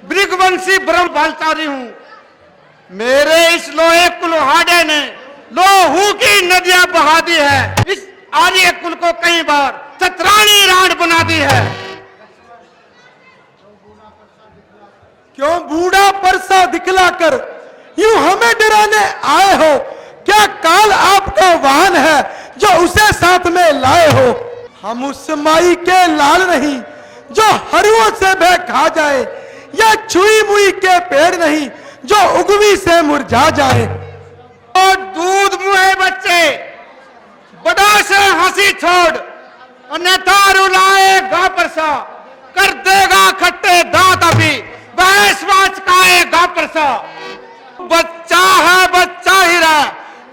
भृगवंशी ब्रह्म बालचारी हूं। मेरे इस लोहे कुल्हाड़े ने लोहू की नदियां बहा दी है। इस आर्य कुल को कई बार चतरानी राण बना दी है। क्यों बूढ़ा परसा दिखलाकर यूं हमें डराने आए हो? क्या काल आपका वाहन है जो उसे साथ में लाए हो? हम उस माई के लाल नहीं जो हरुओं से भय खा जाए, या छुई मुई के पेड़ नहीं जो उगवी से मुरझा जाए। और दूध मुहे बच्चे, बड़ा से हंसी छोड़, अन्यथा रुलाएगा परसा, कर देगा खट्टे दांत अभी बहसवाच खाएगा परसा। बच्चा है बच्चा ही रहा,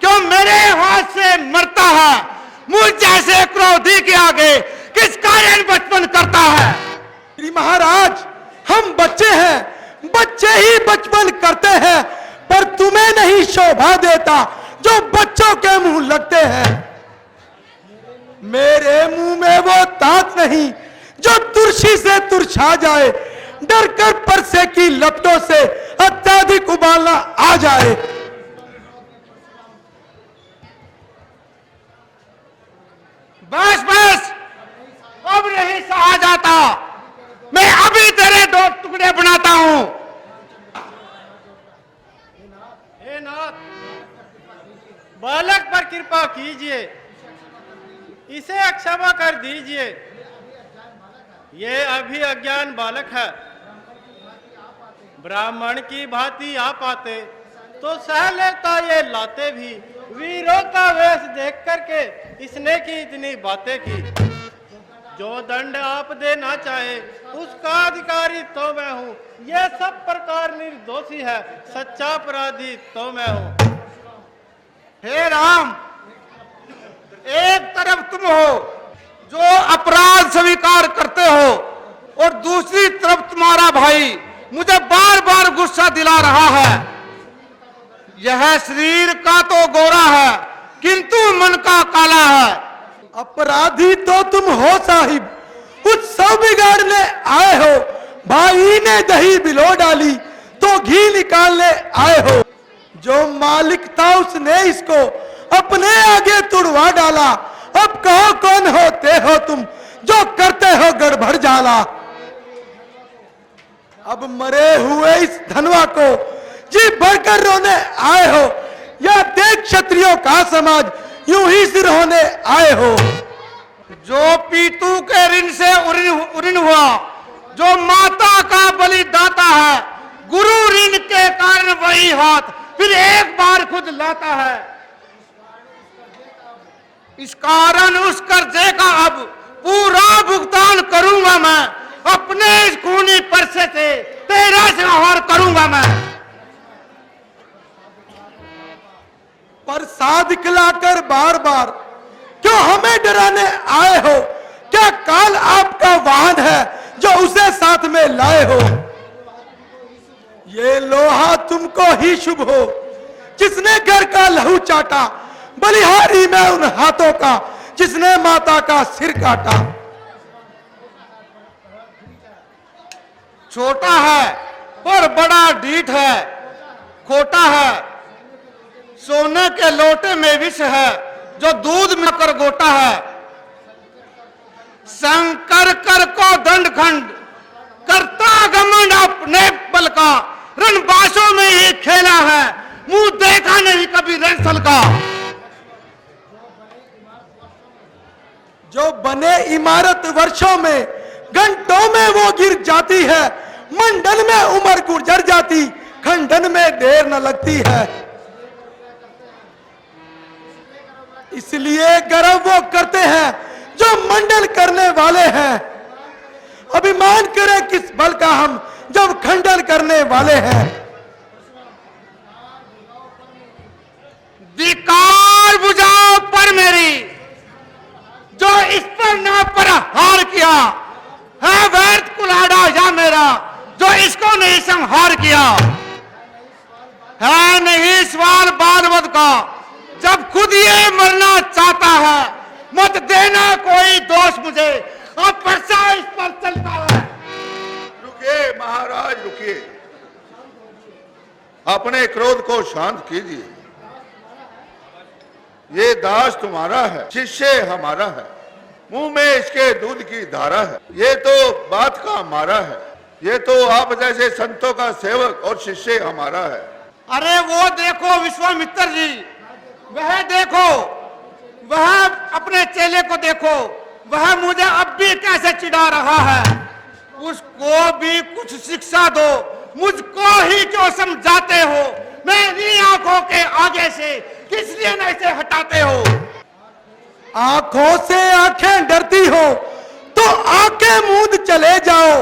क्यों मेरे हाथ से मरता है? मुझ जैसे क्रोधी के आगे किस कारण बचपन करता है? श्री महाराज, हम बच्चे हैं, बच्चे ही बचपन करते हैं, पर तुम्हें नहीं शोभा देता जो बच्चों के मुंह लगते हैं। मेरे मुंह में वो दांत नहीं जो तुरशी से तुरछा जाए, डर कर परसे की लपटों से अत्याधिक उबालना आ जाए। बस बस, अब नहीं सहा जाता। मैं अभी तेरे दो टुकड़े बनाता हूं। हे नाथ, बालक पर कृपा कीजिए, इसे क्षमा कर दीजिए। ये अभी अज्ञान बालक है। ब्राह्मण की भांति आप आते तो सह लेता ये लाते भी। वीरों का वेश देख करके इसने की इतनी बातें की। जो दंड आप देना चाहे उसका अधिकारी तो मैं हूँ। ये सब प्रकार निर्दोषी है, सच्चा अपराधी तो मैं हूँ। हे राम, एक तरफ तुम हो जो अपराध स्वीकार करते हो, और दूसरी तरफ तुम्हारा भाई मुझे बार बार गुस्सा दिला रहा है। यह शरीर का तो गोरा है, किंतु मन का काला है। अपराधी तो तुम हो साहिब, उत्सव बिगाड़ने आए हो। भाई ने दही बिलो डाली तो घी निकालने आए हो। जो मालिक था उसने इसको अपने आगे तुड़वा डाला। अब कहो कौन होते हो तुम जो करते हो गड़बड़ जाला। अब मरे हुए इस धनवा को जी भरकर रोने आए हो, या देख क्षत्रियों का समाज यूं ही सिर होने आए हो। जो पीतू के ऋण से उऋण हुआ, जो माता का बलिदाता है, गुरु ऋण के कारण वही हाथ फिर एक बार खुद लाता है। इस कारण उस कर्जे का अब पूरा भुगतान करूंगा मैं, अपने इस खूनी परसे से तेरा संहार करूंगा मैं। प्रसाद खिलाकर बार बार क्यों हमें डराने आए हो? क्या काल आपका वाहन है जो उसे साथ में लाए हो? ये लोहा तुमको ही शुभ हो जिसने घर का लहू चाटा, बलिहारी में उन हाथों का जिसने माता का सिर काटा। छोटा है पर बड़ा ढीठ है, खोटा है, सोने के लोटे में विष है जो दूध में कर गोटा है। शंकर कर को दंड खंड करता घमंड अपने बल का, रणबासों में ही खेला है, मुंह देखा नहीं कभी रणस्थल का। जो बने इमारत वर्षों में, घंटों में वो गिर जाती है, मंडन में उम्र गुजर जाती, खंडन में देर न लगती है। इसलिए गर्व वो करते हैं जो मंडन करने वाले हैं, अभिमान करें किस बल का हम जब खंडन करने वाले हैं। विकार बुझाओ पर मेरी, जो इस पर ना पर हार किया है, व्यर्थ कुल्हाड़ा या मेरा जो इसको नहीं संहार किया है। नहीं सवाल बालवद का जब खुद ये मरना चाहता है, मत देना कोई दोष मुझे, अब परसा इस पर चलता है। रुकिए महाराज रुकिए, अपने क्रोध को शांत कीजिए। ये दास तुम्हारा है, शिष्य हमारा है, मुंह में इसके दूध की धारा है, ये तो बात का मारा है, ये तो आप जैसे संतों का सेवक और शिष्य हमारा है। अरे वो देखो विश्वामित्र जी, वह देखो, वह अपने चेले को देखो, वह मुझे अब भी कैसे चिढ़ा रहा है। उसको भी कुछ शिक्षा दो, मुझको ही क्यों समझाते हो? मेरी आंखों के आगे से किस लिए नहीं से हटाते हो? आंखों से आंखें डरती हो तो आंखें मूंद चले जाओ,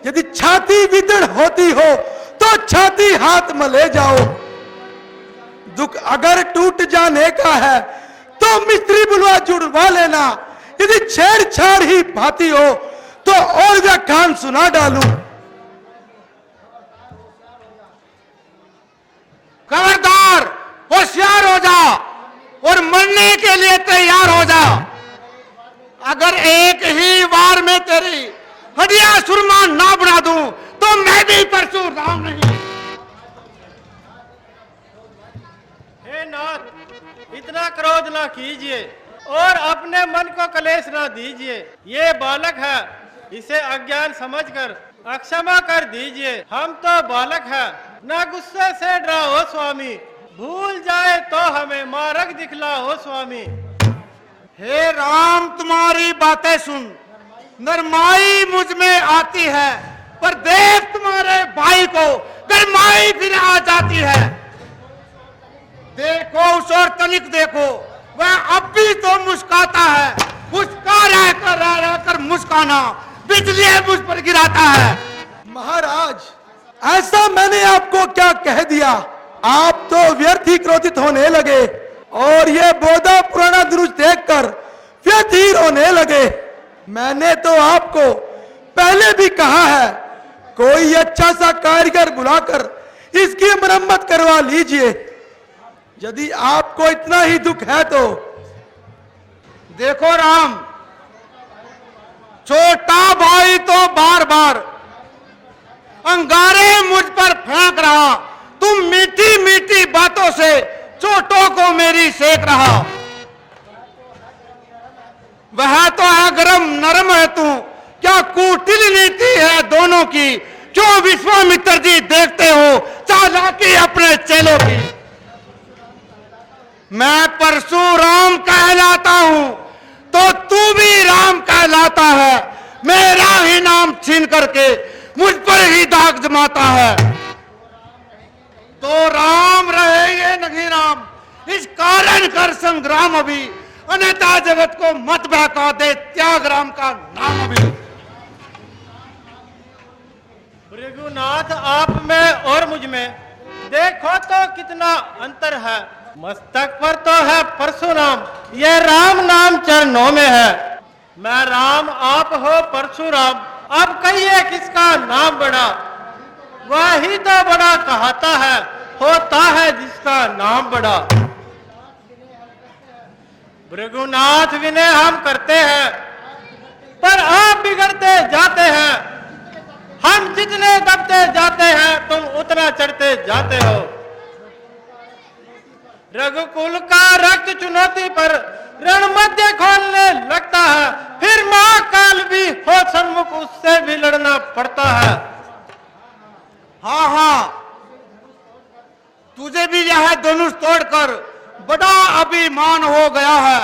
यदि छाती विदड़ होती हो तो छाती हाथ में ले जाओ। दुख अगर टूट जाने का है तो मिस्त्री बुलवा जुड़वा लेना, यदि छेड़छाड़ ही भाती हो तो और व्याख्यान सुना डालूं। खबरदार, होशियार हो जा और मरने के लिए तैयार हो जा। अगर एक ही बार में तेरी हड्डियां सुरमा ना बना दूं तो मैं भी परशुराम नहीं। हे नाथ, इतना क्रोध ना कीजिए और अपने मन को कलेश ना दीजिए। ये बालक है, इसे अज्ञान समझकर अक्षमा कर दीजिए। हम तो बालक है, ना गुस्से से डराओ स्वामी, भूल जाए तो हमें मार्ग दिखलाओ स्वामी। हे राम, तुम्हारी बातें सुन, नरमाई मुझ में आती है, पर देख तुम्हारे भाई को गरमाई फिर आ जाती है। देखो उस और तनिक देखो, वह अब भी तो मुस्काता है, मुस्का रहकर मुस्काना बिजली मुझ पर गिराता है। महाराज, ऐसा मैंने आपको क्या कह दिया? आप तो व्यर्थ ही क्रोधित होने लगे और ये बोधा पुराना दृश्य देखकर व्यर्थ ही रोने लगे। मैंने तो आपको पहले भी कहा है, कोई अच्छा सा कारीगर बुलाकर इसकी मरम्मत करवा लीजिए, यदि आपको इतना ही दुख है तो। देखो राम, छोटा भाई तो बार बार अंगारे मुझ पर फेंक रहा, तुम मीठी मीठी बातों से चोटों को मेरी सेक रहा। वह तो है गरम नरम है तू, क्या कुटिल नीति है दोनों की, क्यों विश्वामित्र जी देखते हो चालाकी अपने चेलों की। मैं परशुराम कहलाता हूं, तो तू भी राम कहलाता है। मेरा ही नाम छीन करके मुझ पर ही दाग जमाता है। तो राम रहे ये नहीं राम, इस कारण कर संग्राम अभी, अन्यथा जगत को मत बहका दे त्याग राम का नाम अभी। भृगुनाथ, आप में और मुझ में देखो तो कितना अंतर है। मस्तक पर तो है परशुराम, ये राम नाम चरणों में है। मैं राम, आप हो परशुराम, अब कहिए किसका नाम बड़ा? वही तो बड़ा कहता है, होता है जिसका नाम बड़ा। भृगुनाथ, विनय हम करते हैं, पर आप बिगड़ते जाते हैं। हम जितने दबते जाते हैं, तुम उतना चढ़ते जाते हो। रघुकुल का रक्त चुनौती पर रण मध्य खोलने लगता है, फिर महाकाल भी हो सन्मुख, उससे भी लड़ना पड़ता है। हाँ हाँ, तुझे भी यह धनुष तोड़कर बड़ा अभिमान हो गया है,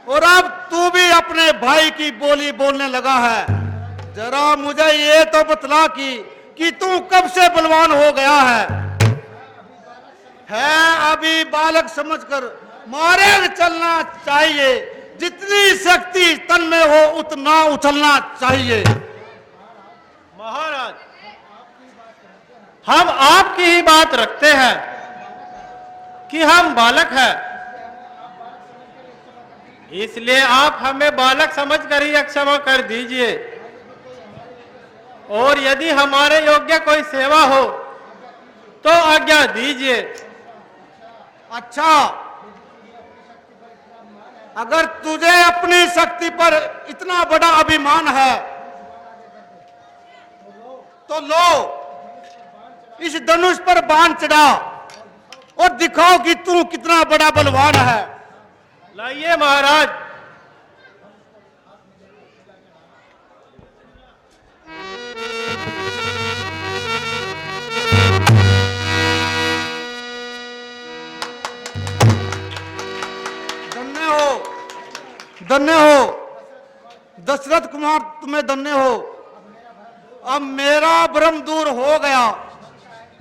और अब तू भी अपने भाई की बोली बोलने लगा है। जरा मुझे ये तो बतला कि तू कब से बलवान हो गया है अभी बालक समझकर मारे चलना चाहिए। जितनी शक्ति तन में हो उतना उछलना चाहिए। महाराज, हम आपकी ही बात रखते हैं कि हम बालक हैं, इसलिए आप हमें बालक समझकर ही क्षमा कर दीजिए। और यदि हमारे योग्य कोई सेवा हो तो आज्ञा दीजिए। अच्छा, अगर तुझे अपनी शक्ति पर इतना बड़ा अभिमान है तो लो, इस धनुष पर बाण चढ़ा और दिखाओ कि तू कितना बड़ा बलवान है। लाइए महाराज। धन्य हो दशरथ कुमार, तुम्हें धन्य हो। अब मेरा भ्रम दूर हो गया,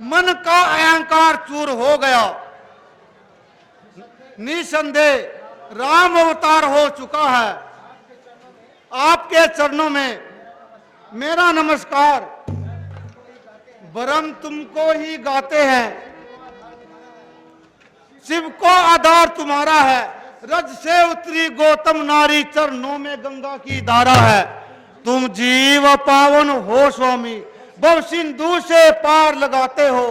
मन का अहंकार चूर हो गया। निसंदेह राम अवतार हो चुका है। आपके चरणों में मेरा नमस्कार। भ्रम तुमको ही गाते हैं, शिव को आधार तुम्हारा है। रज से उतरी गौतम नारी, चरणों में गंगा की धारा है। तुम जीव पावन हो स्वामी, भव सिंधु से पार लगाते हो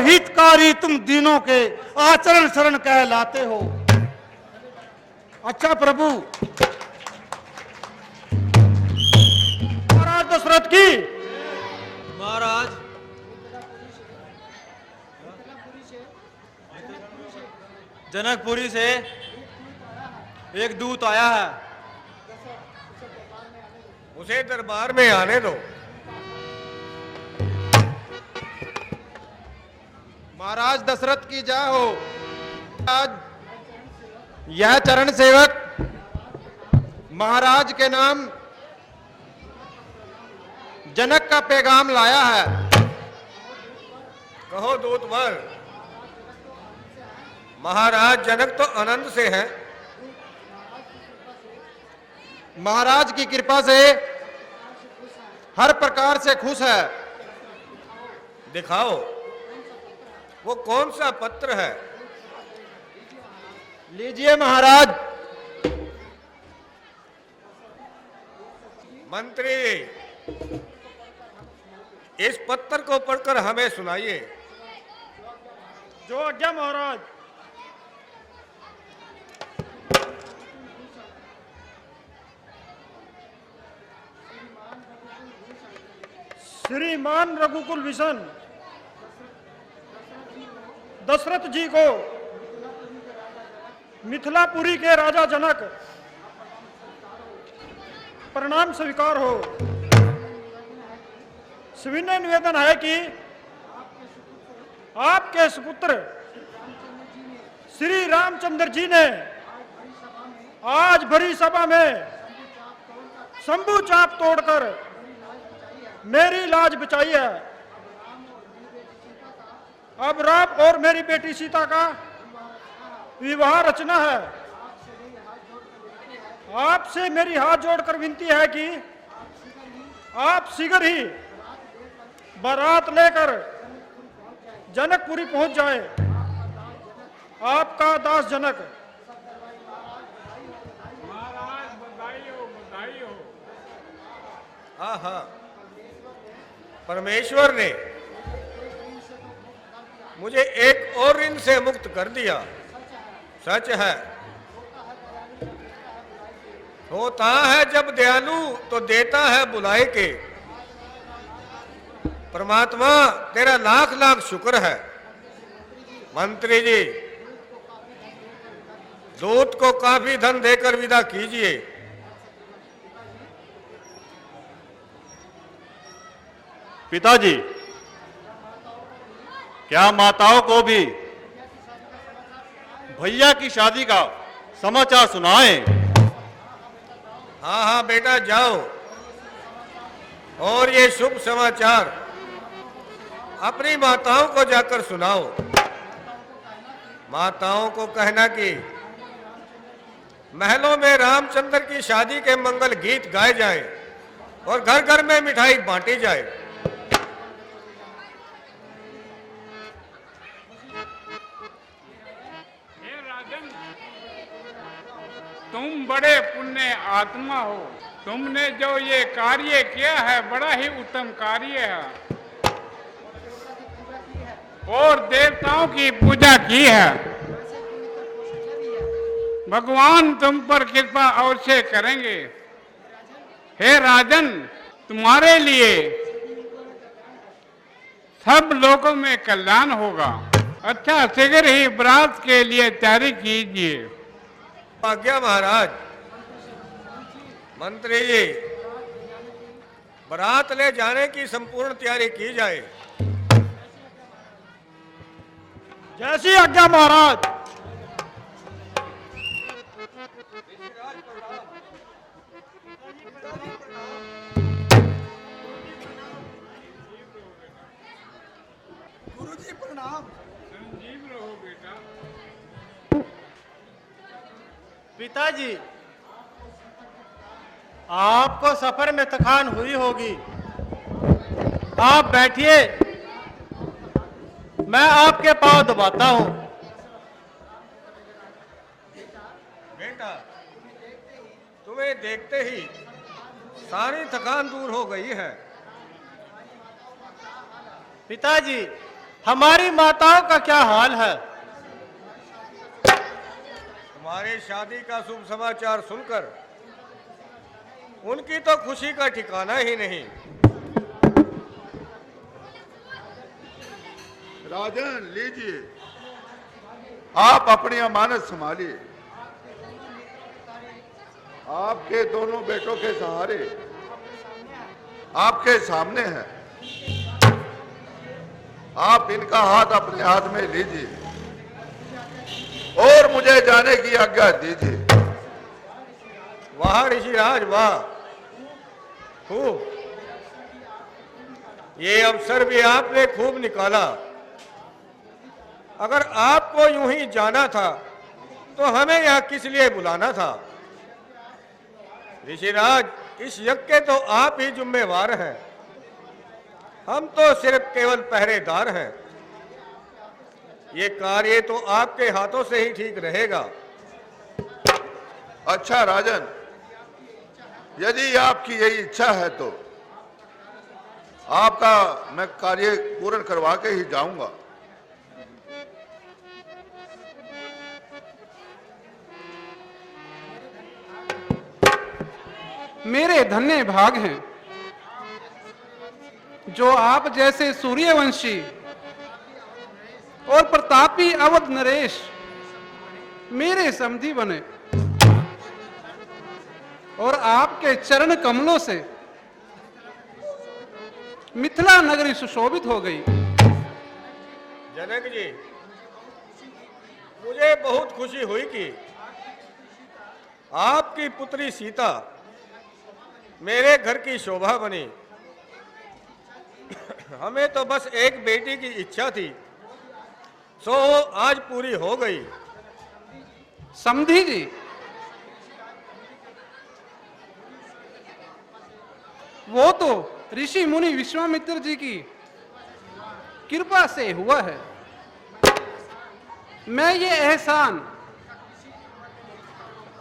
हितकारी तुम दीनों के, आचरण शरण कहलाते हो। अच्छा प्रभु। महाराज दशरथ की। महाराज, जनकपुरी से एक दूत आया है। उसे दरबार में आने दो। महाराज दशरथ की जय हो। आज यह चरण सेवक महाराज के नाम जनक का पैगाम लाया है। कहो दूतवर। महाराज जनक तो आनंद से हैं। महाराज की कृपा से हर प्रकार से खुश है। दिखाओ, वो कौन सा पत्र है? लीजिए महाराज। मंत्री, इस पत्र को पढ़कर हमें सुनाइए। जो आज्ञा महाराज। श्रीमान रघुकुल भीषण दशरथ जी को मिथिलापुरी के राजा जनक प्रणाम स्वीकार हो। सविनय निवेदन है कि आपके सुपुत्र श्री रामचंद्र जी ने आज भरी सभा में शंभू चाप तोड़कर मेरी लाज बचाई है। अब राम और मेरी बेटी सीता का विवाह रचना है। आपसे मेरी हाथ जोड़कर विनती है कि आप शीघ्र ही बारात लेकर जनकपुरी पहुंच जाए। आपका दास जनक। हाँ हाँ, परमेश्वर ने मुझे एक और ऋण से मुक्त कर दिया। सच है, होता है जब दयालु तो देता है बुलाए के। परमात्मा तेरा लाख लाख शुक्र है। मंत्री जी, दूत को काफी धन देकर विदा कीजिए। पिताजी, क्या माताओं को भी भैया की शादी का समाचार सुनाएं? हाँ हाँ बेटा, जाओ और ये शुभ समाचार अपनी माताओं को जाकर सुनाओ। माताओं को कहना कि महलों में रामचंद्र की शादी के मंगल गीत गाए जाएं और घर घर में मिठाई बांटी जाए। तुम बड़े पुण्य आत्मा हो। तुमने जो ये कार्य किया है बड़ा ही उत्तम कार्य है और देवताओं की पूजा की है। भगवान तुम पर कृपा अवश्य करेंगे। हे राजन, तुम्हारे लिए सब लोगों में कल्याण होगा। अच्छा, शीघ्र ही बारात के लिए तैयारी कीजिए। आज्ञा महाराज। मंत्री जी, बारात ले जाने की संपूर्ण तैयारी की जाए। जैसी आज्ञा महाराज। गुरुजी प्रणाम। संजीव रहो बेटा। पिताजी, आपको सफर में थकान हुई होगी। आप बैठिए, मैं आपके पांव दबाता हूं। बेटा, तुम्हें देखते ही सारी थकान दूर हो गई है। पिताजी, हमारी माताओं का क्या हाल है? तुम्हारी शादी का शुभ समाचार सुनकर उनकी तो खुशी का ठिकाना ही नहीं। राजन, लीजिए, आप अपनी अमानत संभालिए। आपके दोनों बेटों के सहारे आपके सामने है। आप इनका हाथ अपने हाथ में लीजिए और मुझे जाने की आज्ञा दीजिए। वाह ऋषिराज, वाह, खूब। ये अवसर भी आपने खूब निकाला। अगर आपको यूं ही जाना था तो हमें यहां किस लिए बुलाना था? ऋषिराज, इस यज्ञ के तो आप ही जिम्मेवार हैं। हम तो सिर्फ केवल पहरेदार हैं। ये कार्य तो आपके हाथों से ही ठीक रहेगा। अच्छा राजन, यदि आपकी यही इच्छा है तो आपका मैं कार्य पूर्ण करवा के ही जाऊंगा। मेरे धन्य भाग हैं जो आप जैसे सूर्यवंशी और प्रतापी अवध नरेश मेरे समधी बने और आपके चरण कमलों से मिथिला नगरी सुशोभित हो गई। जनक जी, मुझे बहुत खुशी हुई कि आपकी पुत्री सीता मेरे घर की शोभा बनी। हमें तो बस एक बेटी की इच्छा थी, सो आज पूरी हो गई। समधी जी, वो तो ऋषि मुनि विश्वामित्र जी की कृपा से हुआ है। मैं ये एहसान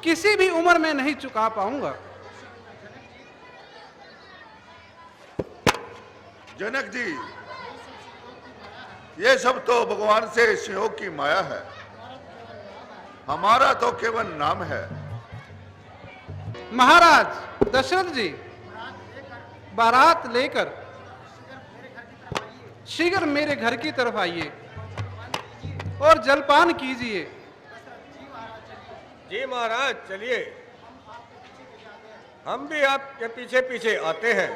किसी भी उम्र में नहीं चुका पाऊंगा। जनक जी, ये सब तो भगवान से संयोग की माया है, हमारा तो केवल नाम है। महाराज दशरथ जी, बारात लेकर शीघ्र मेरे घर की तरफ आइए और जलपान कीजिए। जी महाराज, चलिए, हम भी आपके पीछे पीछे आते हैं।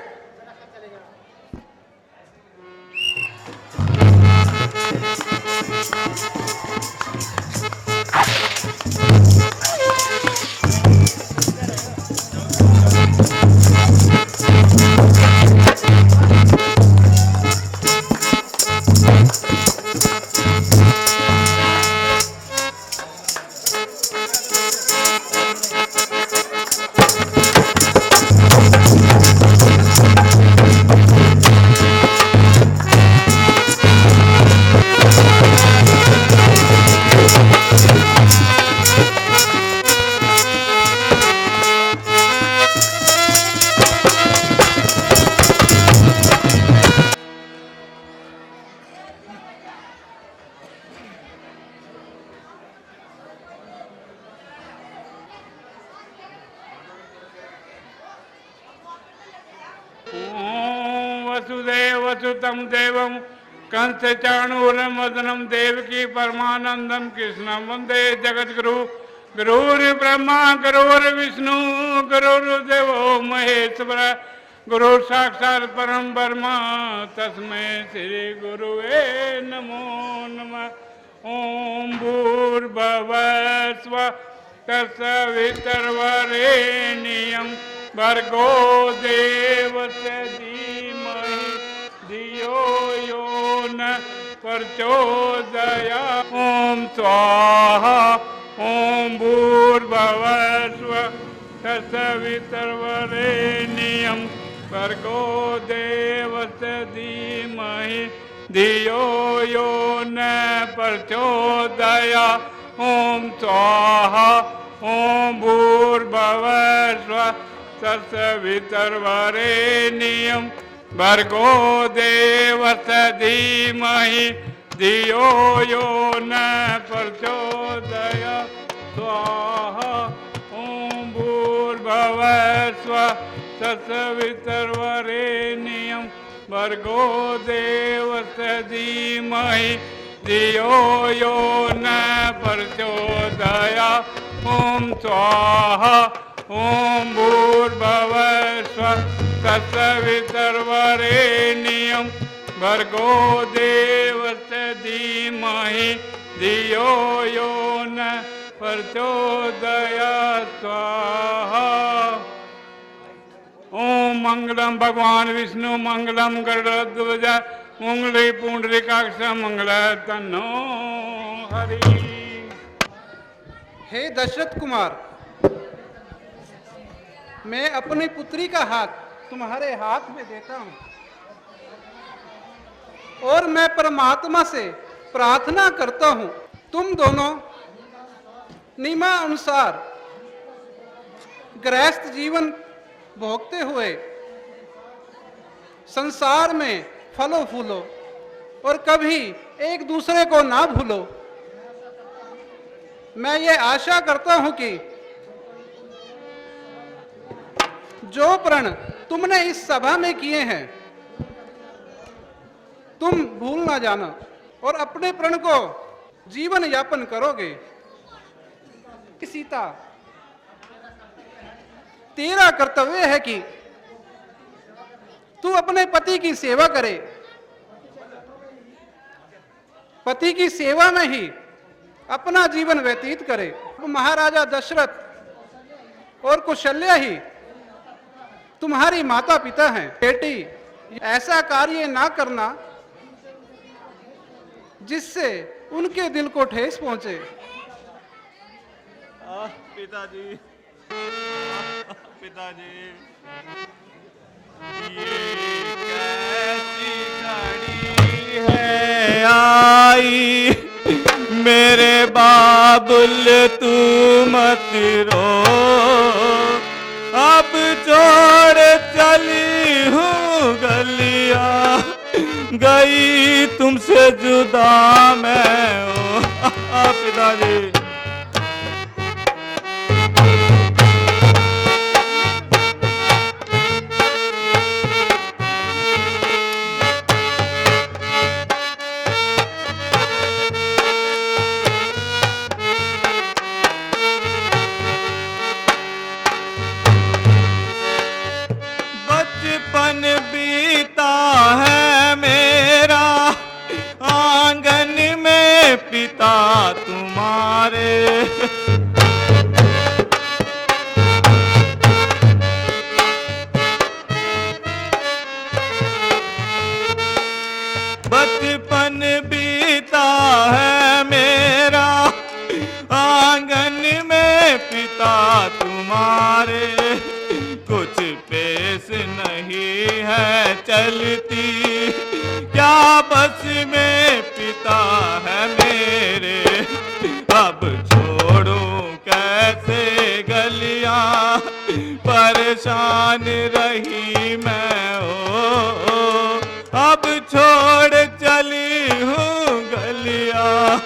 वसुदेवसुतं देवं कंसचाणूरमदनं देवकी परमानंदं कृष्णं वंदे जगद्गुरु। गुरुर्ब्रह्मा गुरुर्विष्णु गुरुर्देवो महेश्वर, गुरु साक्षात् परम ब्रह्म तस्मै श्री गुरुवे नमो नमः। ओम भूर्भुवः स्वः तत्सवितुर्वरेण्यं भर्गो देवस्य धीमहि धियो यो न प्रचोदयात्। ओम स्वाहा। ओम भूर्भुवः स्वः तत्सवितुर्वरेण्यं भर्गो देवस्य धीमहि धियो यो न प्रचोदयात्। ओम स्वाहा। ओम भूर्भुवः स्वः तत्सवितुर्वरेण्यं भर्गो देवस्य धीमहि धियो यो न प्रचोदयात्। स्वाहा। ओम भूर्भुवः स्वः तत्सवितुर्वरेण्यं भर्गो देवस्य धीमहि धियो यो न प्रचोदयात्। ओम स्वाहा। ओम भूर्भुवः स्वः तत्सवितुर्वरेण्यं भर्गो देवस्य धीमहि धियो यो न प्रचोदयात्। स्वाहा। ओम मंगलम भगवान विष्णु मंगलम गरुड़ध्वज मंगले पुंडरीकाक्ष मंगल तन्नो हरि। हे दशरथ कुमार, मैं अपनी पुत्री का हाथ तुम्हारे हाथ में देता हूं और मैं परमात्मा से प्रार्थना करता हूं, तुम दोनों नियमानुसार गृहस्थ जीवन भोगते हुए संसार में फलो फूलो और कभी एक दूसरे को ना भूलो। मैं ये आशा करता हूं कि जो प्रण तुमने इस सभा में किए हैं तुम भूल ना जाना और अपने प्रण को जीवन यापन करोगे। सीता, तेरा कर्तव्य है कि तू अपने पति की सेवा करे, पति की सेवा में ही अपना जीवन व्यतीत करे। महाराजा दशरथ और कौशल्या ही तुम्हारी माता पिता हैं। बेटी, ऐसा कार्य ना करना जिससे उनके दिल को ठेस पहुंचे। पिताजी, पिताजी, ये कैसी घड़ी है आई, मेरे बाबुल तू मत रो, अब छोड़ चली हूँ गलिया, गई तुमसे जुदा मैं ओ पिताजी। बचपन बीता है मेरा आंगन में पिता तुम्हारे, बचपन बीता है मेरा आंगन में पिता तुम्हारे, कुछ पेश नहीं है चलती क्या बस में पिता है मेरे, अब छोड़ूं कैसे गलियां परेशान रही मैं ओ, अब छोड़ चली हूँ गलियां,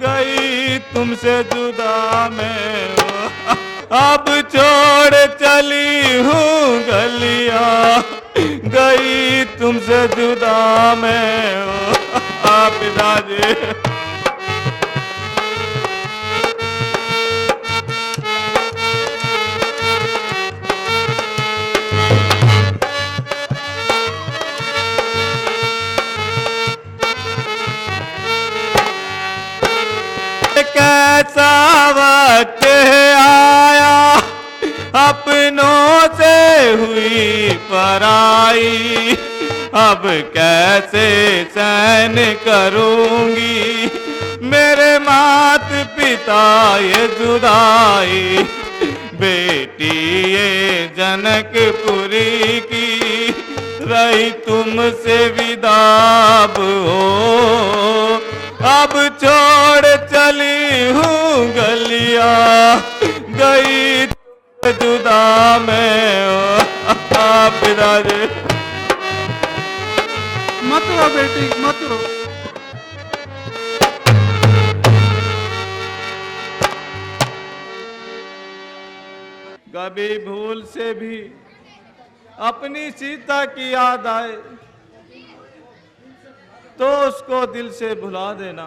गई तुमसे जुदा मैं ओ, अब छोड़ चली हूँ गलियां, गई तुमसे जुदा मैं ओ पिताजी। कैसा वक्त आया अपनों से हुई पराई, अब कैसे सहन करूंगी मेरे मात पिता ये जुदाई, बेटी ये जनकपुरी की रही तुमसे विदाब हो, अब छोड़ चली हूँ गलिया, गई जुदा मैं ओ पिताजी। मत रो बेटी, मत रो। कभी भूल से भी अपनी सीता की याद आए तो उसको दिल से भुला देना।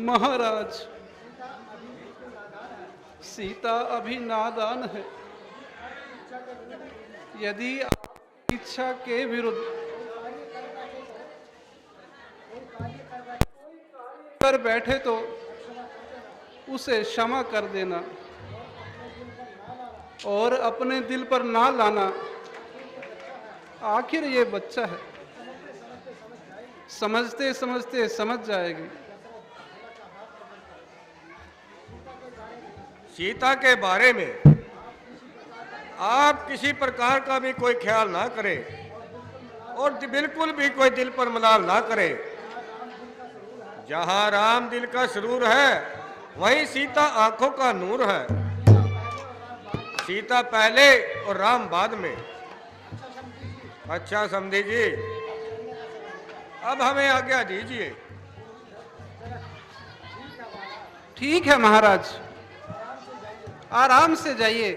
महाराज, सीता अभी नादान है, यदि आपकी इच्छा के विरुद्ध कर बैठे तो उसे क्षमा कर देना और अपने दिल पर ना लाना। आखिर ये बच्चा है, समझते समझते समझ जाएगी। सीता के बारे में आप किसी प्रकार का भी कोई ख्याल ना करें और बिल्कुल भी कोई दिल पर मलाल ना करें। जहां राम दिल का सुरूर है वहीं सीता आंखों का नूर है। सीता पहले और राम बाद में। अच्छा समधी जी, अब हमें आज्ञा दीजिए। ठीक है महाराज, आराम से जाइए।